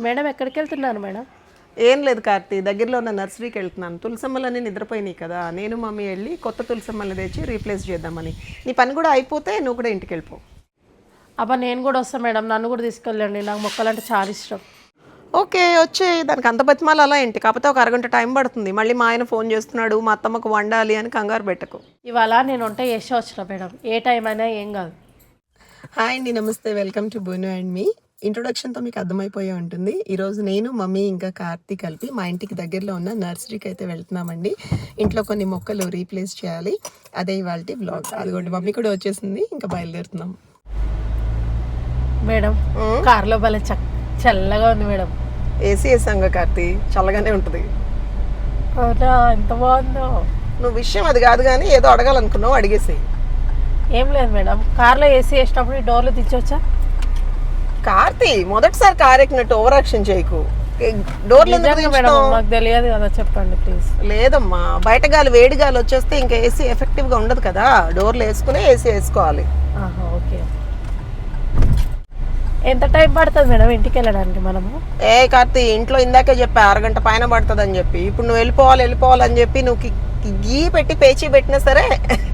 Madam ఎక్కడికి వెళ్తున్నారు madam? ఏం లేదు కార్తీ, దగ్గరలో ఉన్న నర్సరీకి వెళ్తున్నాను. తులసమ్మలన్నీ నిద్రపోయినాయి కదా, నేను మమ్మీ వెళ్ళి కొత్త తులసమ్మల్ని తెచ్చి రీప్లేస్ చేద్దామని. నీ పని కూడా అయిపోతే నువ్వు కూడా ఇంటికి వెళ్ళిపో. అబ్బా నేను కూడా వస్తాను మేడం, నన్ను కూడా తీసుకెళ్ళండి, నాకు మొక్కలంటే చాలా ఇష్టం. ఓకే వచ్చే, దానికి అంత బతిమాలు అలా ఏంటి? కాకపోతే ఒక అరగంట టైం పడుతుంది. మళ్ళీ మా ఆయన ఫోన్ చేస్తున్నాడు, మా అత్తమ్మకు వండాలి అని కంగారు పెట్టకు. ఇవాళ నేను వంట చేసి వచ్చిన మేడం, ఏ టైం అయినా ఏం కాదు. హాయ్ అండి, నమస్తే, వెల్కమ్ టు బోను అండ్ మీ. ఇంట్రొడక్షన్తో మీకు అర్థమైపోయే ఉంటుంది. ఈరోజు నేను, మమ్మీ ఇంకా కార్తీ కలిపి మా ఇంటికి దగ్గరలో ఉన్న నర్సరీకి అయితే వెళ్తున్నామండి. ఇంట్లో కొన్ని మొక్కలు రీప్లేస్ చేయాలి, అదే ఇవాళ వ్లాగ్. అదిగోండి మమ్మీ కూడా వచ్చేసింది, ఇంకా బయలుదేరుతున్నాం. మేడం కార్లో భలే చల్లగా ఉంది మేడం. ఏసీ వేసాంగా కార్తీ, చల్లగానే ఉంటుంది. అవునా, ఎంత బాగుందో. నువ్వు విషయం అది కాదు కానీ ఏదో అడగాలనుకున్నావు, అడిగేసి. ఏం లేదు మేడం, కార్లో ఏసీ వేసినప్పుడు ఈ డోర్లు తెచ్చొచ్చా? కార్తీ మొదటిసారి కార్ ఎక్కినట్టు ఓవర్ యాక్షన్ చేయకు. డోర్లు మేడం మాకు తెలియదు కదా, చెప్పండి ప్లీజ్. లేదమ్మా, బయట గాలి వేడి గాలి వచ్చేస్తే ఇంకా ఏసీ ఎఫెక్టివ్ గా ఉండదు కదా, డోర్లు వేసుకునే ఏసీ వేసుకోవాలి. ఓకే. ఎంత టైం పడుతుంది మేడం ఇంటికి వెళ్ళడానికి మనము? ఏ కార్తీ, ఇంట్లో ఇందాకే చెప్పా అరగంట పైన పడుతుంది అని చెప్పి. ఇప్పుడు నువ్వు వెళ్ళిపోవాలని చెప్పి నువ్వు గీ పెట్టి పేచీ పెట్టినా సరే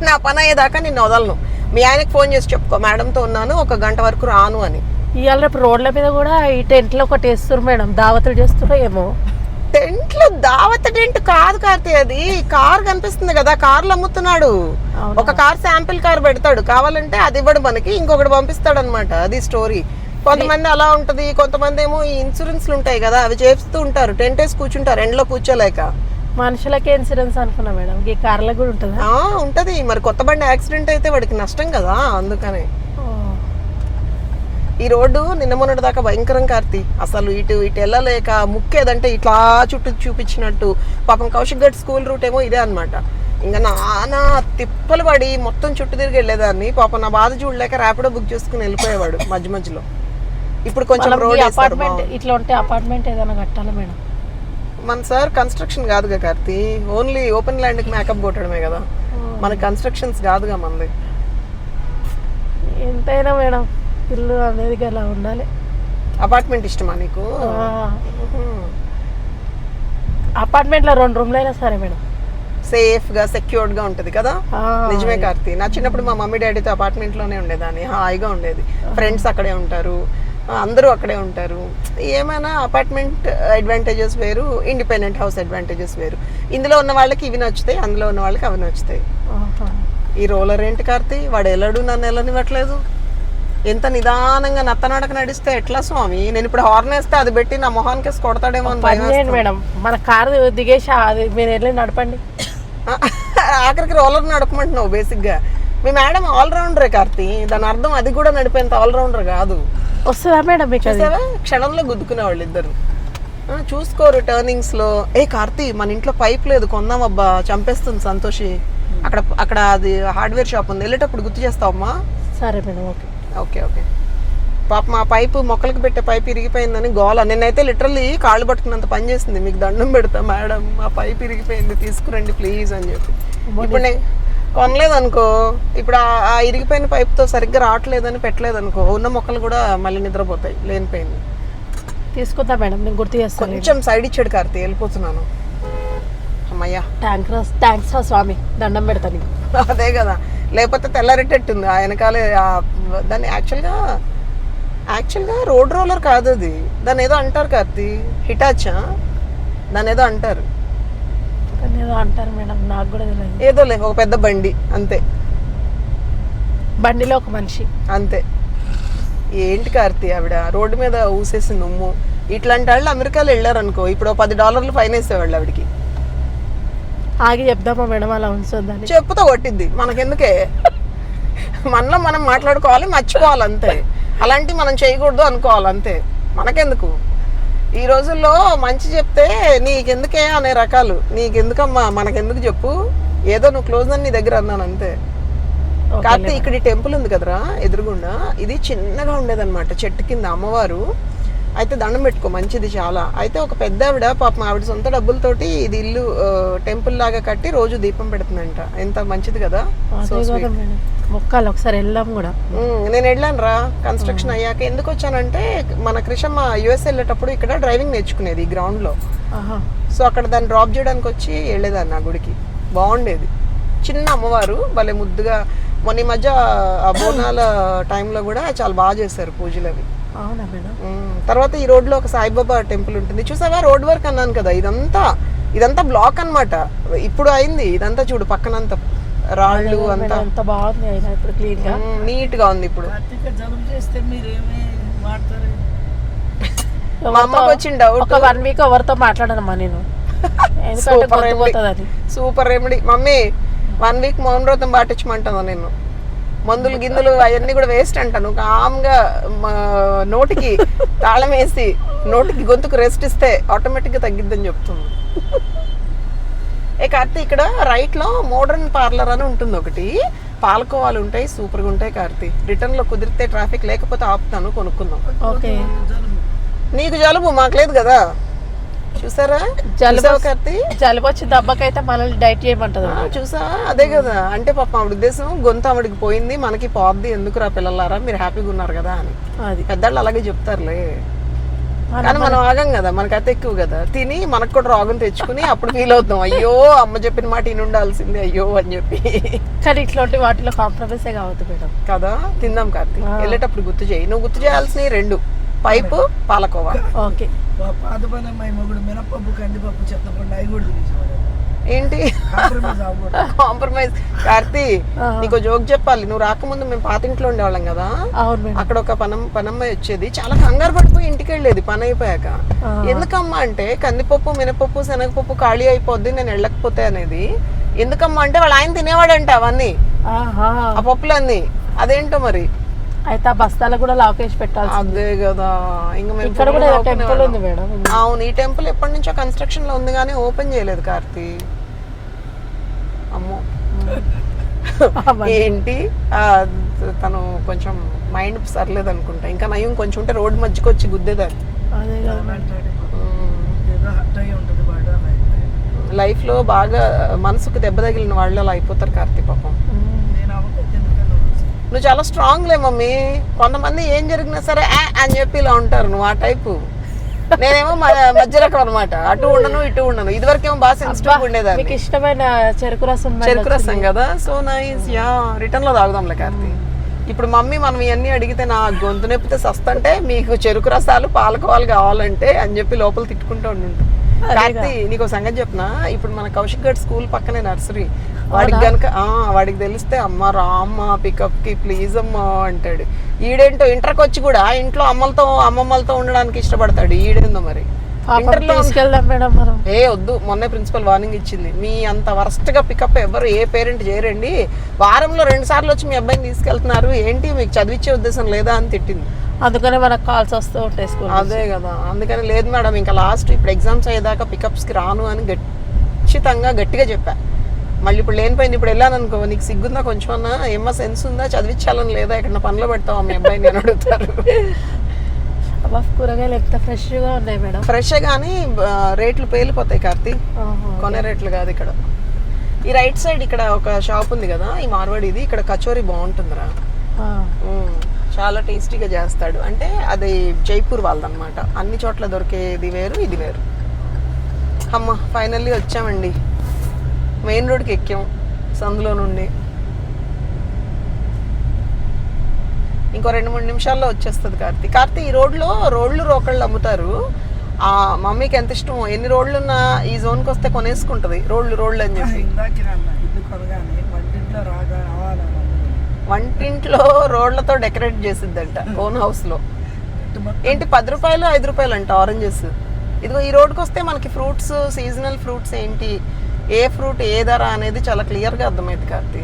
నా పని అయ్యేదాకా నిన్ను వదలను. మీ ఆయనకి ఫోన్ చేసి చెప్పుకో, మేడంతో ఉన్నాను, ఒక గంట వరకు రాను అని. ఇవాళ రేపు రోడ్ల మీద కూడా ఈ టెంట్లో ఒకటి వేస్తారు మేడం, దావతులు చేస్తారో ఏమో. టెంట్లో దావత్ టెంట్ కాదు కార్తీ, అది కార్ కనిపిస్తుంది కదా, కార్లు అమ్ముతున్నాడు. ఒక కార్ శాంపిల్ కార్ పెడతాడు, కావాలంటే అది ఇవ్వడు మనకి, ఇంకొకటి పంపిస్తాడు అనమాట. అది స్టోరీ. కొంతమంది అలా ఉంటది, కొంతమంది ఏమో ఈ ఇన్సూరెన్స్లు ఉంటాయి కదా, అవి చేస్తూ ఉంటారు, టెంట్ వేసి కూర్చుంటారు ఎండలో కూర్చోలేక. మనుషులకి ఇన్సూరెన్స్ అనుకున్నా మేడం, ఈ కార్లకు కూడా ఉంటుంది. ఉంటది మరి, కొత్త బండి యాక్సిడెంట్ అయితే వాడికి నష్టం కదా, అందుకనే. ఈ రోడ్డు నిన్న మొన్నటి దాకా భయంకరం కార్తీ, అసలు ఇటు వెళ్ళలేక ముక్కేదంటే ఇట్లా చుట్టూ చూపించినట్టు. పాపం కౌశిక్ గడ్ స్కూల్ రూట్ ఏమో ఇదే అనమాట. ఇంకా నానా తిప్పలు పడి మొత్తం చుట్టూ తిరిగి వెళ్ళేదాన్ని. పాపం నా బాధ చూడలేక ర్యాపిడో బుక్ చేసుకుని వెళ్ళిపోయేవాడు మధ్యలో. ఇప్పుడు కొంచెం రోడ్ అపార్ట్మెంట్ ఇట్లా ఉంటే అపార్ట్మెంట్ ఏదైనా కట్టాలి మేడం. మన సార్ కన్స్ట్రక్షన్ కాదుగా కార్తీ, ఓన్లీ ఓపెన్ ల్యాండ్కి మేకప్ కొట్టడమే కదా, మన కన్స్ట్రక్షన్స్ కాదుగా మనది. ఎంతైనా మేడం ఇల్లు అనేది అలా ఉండాలి. అపార్ట్మెంట్ ఇష్టమా నీకు? అపార్ట్మెంట్లో 2 రూమ్లు అయినా సరే మేడం, సేఫ్ గా సెక్యూర్డ్ గా ఉంటది కదా. నిజమే కార్తీ, నా చిన్నప్పుడు మా మమ్మీ డాడీతో అపార్ట్మెంట్ లోనే ఉండేదాన్ని, హాయిగా ఉండేది. ఫ్రెండ్స్ అక్కడే ఉంటారు, అందరూ అక్కడే ఉంటారు. ఏమైనా అపార్ట్మెంట్ అడ్వాంటేజెస్ వేరు, ఇండిపెండెంట్ హౌస్ అడ్వాంటేజెస్ వేరు. ఇందులో ఉన్న వాళ్ళకి ఇవి నచ్చుతాయి, అందులో ఉన్న వాళ్ళకి అవి నచ్చుతాయి. ఈ రోలర్ ఏంటి కార్తీ, వాడు వెళ్ళడు, నన్ను వెళ్ళనివ్వట్లేదు. ఎంత నిదానంగా నత్తనడక నడిస్తే ఎట్లా స్వామి? నేను ఇప్పుడు హార్న్ వేస్తే అది పెట్టి నా మొహానికి కొడతాడేమో అని. మేడం మన కారు దిగేసి అది మీరు వెళ్ళి నడపండి. ఆఖరికి రోలర్ నడపమంటున్నావు. బేసిక్ గా మీ మేడం ఆల్రౌండరే కార్తీ, దాని అర్థం అది కూడా నడిపేంత ఆల్రౌండర్ కాదు. వస్తుందా మేడం మీకు? క్షణంలో గుద్దుకునే వాళ్ళు ఇద్దరు, చూసుకోరు టర్నింగ్స్ లో. ఏ కార్తీ, మన ఇంట్లో పైప్ లేదు, కొందాం అబ్బా, చంపేస్తుంది సంతోషి. అక్కడ అది హార్డ్వేర్ షాప్ ఉంది, వెళ్ళేటప్పుడు గుర్తు చేస్తావమ్మా? సరే మేడం. Okay okay okay. పాప మా పైపు, మొక్కలకు పెట్టే పైపు ఇరిగిపోయిందని గోల. నిన్నైతే లిటరల్లీ కాళ్ళు పట్టుకున్నంత పని చేసింది. మీకు దండం పెడతా మేడం, మా పైపు ఇరిగిపోయింది, తీసుకురండి ప్లీజ్ అని చెప్పి. ఇప్పుడు నేను కొనలేదనుకో, ఇప్పుడు ఆ ఇరిగిపోయిన పైపుతో సరిగ్గా రావట్లేదని పెట్టలేదనుకో, ఉన్న మొక్కలు కూడా మళ్ళీ నిద్రపోతాయి. లేనిపోయింది తీసుకుంటా మేడం, నేను గుర్తు చేస్తాను. కొంచెం సైడ్ ఇచ్చాడు కార్తీ, వెళ్ళిపోతున్నాను. అమ్మయ్యా, థ్యాంక్స్ రా స్వామి, దండం పెడతా నీకు. అదే కదా, లేకపోతే తెల్లరెట్టెట్టుంది ఆ వెనకాలే. దాన్ని యాక్చువల్గా రోడ్ రోలర్ కాదు అది, దాన్ని ఏదో అంటారు కార్తీ, హిటాచా, దాన్ని ఏదో అంటారు మేడం, నాకు కూడా తెలియదు. ఏదోలే, ఒక పెద్ద బండి అంతే, బండిలో ఒక మనిషి అంతే. ఏంటి కార్తీ, ఆవిడ రోడ్డు మీద ఊసేసింది ఉమ్ము. ఇట్లాంటి వాళ్ళు అమెరికాలో వెళ్ళారనుకో, ఇప్పుడు $10 ఫైన్ వేసేవాళ్ళు ఆవిడకి. ఆగి చెప్దామా మేడం అలా ఉంచుందని? చెప్పుతో కొట్టిద్ది, మనకెందుకే, మనలో మనం మాట్లాడుకోవాలి, మర్చిపోవాలి అంతే. అలాంటివి మనం చేయకూడదు అనుకోవాలి అంతే, మనకెందుకు. ఈ రోజుల్లో మంచి చెప్తే నీకెందుకే అనే రకాలు. నీకెందుకమ్మా, మనకెందుకు చెప్పు, ఏదో నువ్వు క్లోజ్ అని నీ దగ్గర అన్నాను అంతే. కాకపోతే ఇక్కడ టెంపుల్ ఉంది కదరా ఎదురుగుండా, ఇది చిన్నగా ఉండేదన్నమాట, చెట్టు కింద అమ్మవారు. అయితే దండం పెట్టుకో, మంచిది చాలా. అయితే ఒక పెద్ద ఆవిడ పాపం ఆవిడ సొంత డబ్బులతోటి ఇది ఇల్లు టెంపుల్ లాగా కట్టి రోజు దీపం పెడుతుందంట. ఎంత మంచిది కదా. అదే కదా మేడం, మొక్కాలి ఒకసారి వెళ్ళాం కూడా. నేను వెళ్ళాను రా కన్స్ట్రక్షన్ అయ్యాక. ఎందుకు వచ్చానంటే మన క్రిషమ్మ యుఎస్ వెళ్ళేటప్పుడు ఇక్కడ డ్రైవింగ్ నేర్చుకునేది ఈ గ్రౌండ్ లో. సో అక్కడ దాన్ని డ్రాప్ చేయడానికి వచ్చి వెళ్ళేదాన్ని ఆ గుడికి. బాగుండేది, చిన్న అమ్మవారు, భలే ముద్దుగా. మొన్న ఈ మధ్య ఆ బోనాల టైంలో కూడా చాలా బాగా చేశారు పూజలు అవి. అవునా మేడం. తర్వాత ఈ రోడ్ లో ఒక సాయిబాబా టెంపుల్ ఉంటుంది, చూసావా? రోడ్ వర్క్ అన్నాను కదా, ఇదంతా బ్లాక్ అన్నమాట. ఇప్పుడు అయింది ఇదంతా, చూడు పక్కనంతా రాళ్ళు అంతా. అంత బాగుంది అయినా ఇప్పుడు క్లీన్ గా నీట్ గా ఉంది. ఇప్పుడు మా అమ్మకి వచ్చిన డౌట్, ఒక 1 వీక్ ఎవరితో మాట్లాడనమ్మా నేను, సూపర్ రెమెడీ మమ్మీ. 1 వీక్ మౌన వ్రతం పాటించమంటాను నేను. మందులు గిన్నెలు అవన్నీ కూడా వేస్ట్ అంటాను. కామ్గా నోటికి తాళం వేసి నోటికి గొంతుకు రెస్ట్ ఇస్తే ఆటోమేటిక్గా తగ్గిద్దని చెప్తుంది. కార్తీ, ఇక్కడ రైట్ లో మోడర్న్ పార్లర్ అని ఉంటుంది ఒకటి. పాలకోవాలు ఉంటాయి, సూపర్గా ఉంటాయి కార్తీ. రిటర్న్ లో కుదిరితే ట్రాఫిక్ లేకపోతే ఆపుతాను, కొనుక్కుందాం. ఓకే. నీకు జలుబు, మాకు లేదు కదా. చూసారా జలుబు వచ్చి దెబ్బకైతే మనల్ని డైట్ చేయమంటది. చూసా, అదే కదా. అంటే పాపం ఆవిడ ఉద్దేశం, గొంతు ఆవిడకి పోయింది, మనకి పోద్ది, ఎందుకురా పిల్లలారా, మీరు హ్యాపీగా ఉన్నారు కదా అని. అది పెద్దవాళ్ళు అలాగే చెప్తారులే, కానీ మనం ఆగం కదా, మనకి అతి ఎక్కువ కదా. తిని మనకు కూడా రోగం తెచ్చుకుని అప్పుడు ఫీల్ అవుతాం, అయ్యో అమ్మ చెప్పిన మాట ఇని ఉండాల్సిందే అయ్యో అని చెప్పి. కానీ ఇట్లాంటి వాటిలో కాంప్రమైజ్ కావద్దు మేడం కదా. తిందాం కార్తీక్, వెళ్ళేటప్పుడు గుర్తు చేయి. నువ్వు గుర్తు చేయాల్సినవి 2, పైపు పాలకోవా. ఓకే. ఏంటి కాంప్రమైజ్? కార్తీ, నీకు జోక్ చెప్పాలి. నువ్వు రాకముందు మేము పాత ఇంట్లో ఉండేవాళ్ళం కదా, అక్కడ ఒక పనమ్మాయి వచ్చేది, చాలా కంగారు పడిపోయి ఇంటికి వెళ్ళేది పని అయిపోయాక. ఎందుకమ్మా అంటే, కందిపప్పు మినపప్పు శనగపప్పు ఖాళీ అయిపోద్ది నేను వెళ్ళకపోతే అనేది. ఎందుకమ్మా అంటే, వాళ్ళ ఆయన తినేవాడంట అవన్నీ, ఆ పప్పులన్నీ. అదేంటో మరి. అయితే ఆ బస్తాలు కూడా లాకేసి పెట్టాలి. అదే కదా. ఇంకా ఇక్కడ కూడా టెంపుల్ ఉంది మేడం. అవును, ఈ టెంపుల్ ఎప్పటి నుంచో కన్స్ట్రక్షన్ లో ఉంది కానీ ఓపెన్ చేయలేదు కార్తీ. అమ్మో ఏంటి, తను కొంచెం మైండ్ సర్లేదు అనుకుంటా. ఇంకా నయం కొంచెం ఉంటే రోడ్డు మధ్యకి వచ్చి గుద్దేదాన్ని. లైఫ్ లో బాగా మనసుకు దెబ్బ తగిలిన వాళ్ళు అలా అయిపోతారు కార్తీ పాపం. నువ్వు చాలా స్ట్రాంగ్ లే మమ్మీ. కొంతమంది ఏం జరిగినా సరే అని చెప్పి ఇలా ఉంటారు, నువ్వు ఆ టైపు. నేనేమో మధ్య రకం అనమాట, అటు ఉండను ఇటు ఉండను. ఇదివరకేమో బాగా సెన్సిటివ్ ఉండేదాన్ని. మీకు ఇష్టమైన చెరుకు రసం కదా, సో నైస్. యా, రిటర్న్ లో తాగుదాంలే కార్తీ. ఇప్పుడు మమ్మీ మనం ఇవన్నీ అడిగితే నా గొంతు నొప్పితే సస్తంటే, మీకు చెరుకు రసాలు పాలకోవాలు కావాలంటే అని చెప్పి లోపల తిట్టుకుంటూ ఉంటుంటాం. కార్తీ, నీకు సంగతి చెప్పనా, ఇప్పుడు మన కౌశిక్ గడ్ స్కూల్ పక్కనే నర్సరీ. వాడికి గనక వాడికి తెలిస్తే, అమ్మ రామ్మ పికప్ కి ప్లీజ్ అమ్మా అంటాడు. ఈడేంటో ఇంటర్కి వచ్చి కూడా ఇంట్లో అమ్మమ్మలతో ఉండడానికి ఇష్టపడతాడు. ఈడేందో మరి ఇంటర్లో వద్దు. మొన్నే ప్రిన్సిపల్ వార్నింగ్ ఇచ్చింది, మీ అంత వరస్ట్ గా పికప్ ఎవరు ఏ పేరెంట్ చేయరండి. వారంలో 2 సార్లు వచ్చి మీ అబ్బాయిని తీసుకెళ్తున్నారు, ఏంటి మీకు చదివించే ఉద్దేశం లేదా అని తిట్టింది. అందుకనే మనకు కాల్స్ వస్తూ ఉంటాయి స్కూల్. అదే కదా, అందుకని లేదు మేడం ఇంకా లాస్ట్ ఇప్పుడు ఎగ్జామ్స్ అయ్యేదాకా పికప్స్ కి రాను అని ఖచ్చితంగా గట్టిగా చెప్పా. మళ్ళీ ఇప్పుడు లేనిపోయింది. ఇప్పుడు వెళ్ళాను అనుకో, నీకు సిగ్గుందా కొంచెం అన్నా, ఏమన్నా సెన్స్ ఉందా, చదివించాలని లేదా, ఎక్కడ పనిలో పెడతావా మీ అబ్బాయిని అని అడుగుతారు. కూరగాయలు ఎంత ఫ్రెష్గా ఉన్నాయి మేడం. ఫ్రెష్ కానీ రేట్లు పేలిపోతాయి కార్తీ, కొనే రేట్లు కాదు. ఇక్కడ ఈ రైట్ సైడ్ ఇక్కడ ఒక షాప్ ఉంది కదా, ఈ మార్వాడిది, ఇక్కడ కచోరీ బాగుంటుందిరా, చాలా టేస్టీగా చేస్తాడు. అంటే అది జైపూర్ వాళ్ళదన్నమాట. అన్ని చోట్ల దొరికేది వేరు, ఇది వేరు. అమ్మ ఫైనల్లీ వచ్చామండి, మెయిన్ రోడ్కి ఎక్కాం సందులో నుండి. ఇంకో 2-3 నిమిషాల్లో వచ్చేస్తుంది కార్తీ. ఈ రోడ్లో రోకళ్ళు అమ్ముతారు. ఆ మమ్మీకి ఎంత ఇష్టం, ఎన్ని రోడ్లు ఉన్నా ఈ జోన్కి వస్తే కొనేసుకుంటది రోడ్లు అని చెప్పి. వంటింట్లో రోడ్లతో డెకరేట్ చేసిద్దంట ఓన్ హౌస్ లో. ఏంటి 10 రూపాయలు 5 రూపాయలు అంట ఆరెంజెస్. ఇదిగో ఈ రోడ్కి వస్తే మనకి ఫ్రూట్స్, సీజనల్ ఫ్రూట్స్ ఏంటి, ఏ ఫ్రూట్ ఏ ధర అనేది చాలా క్లియర్ గా అర్థమైంది కార్తీ.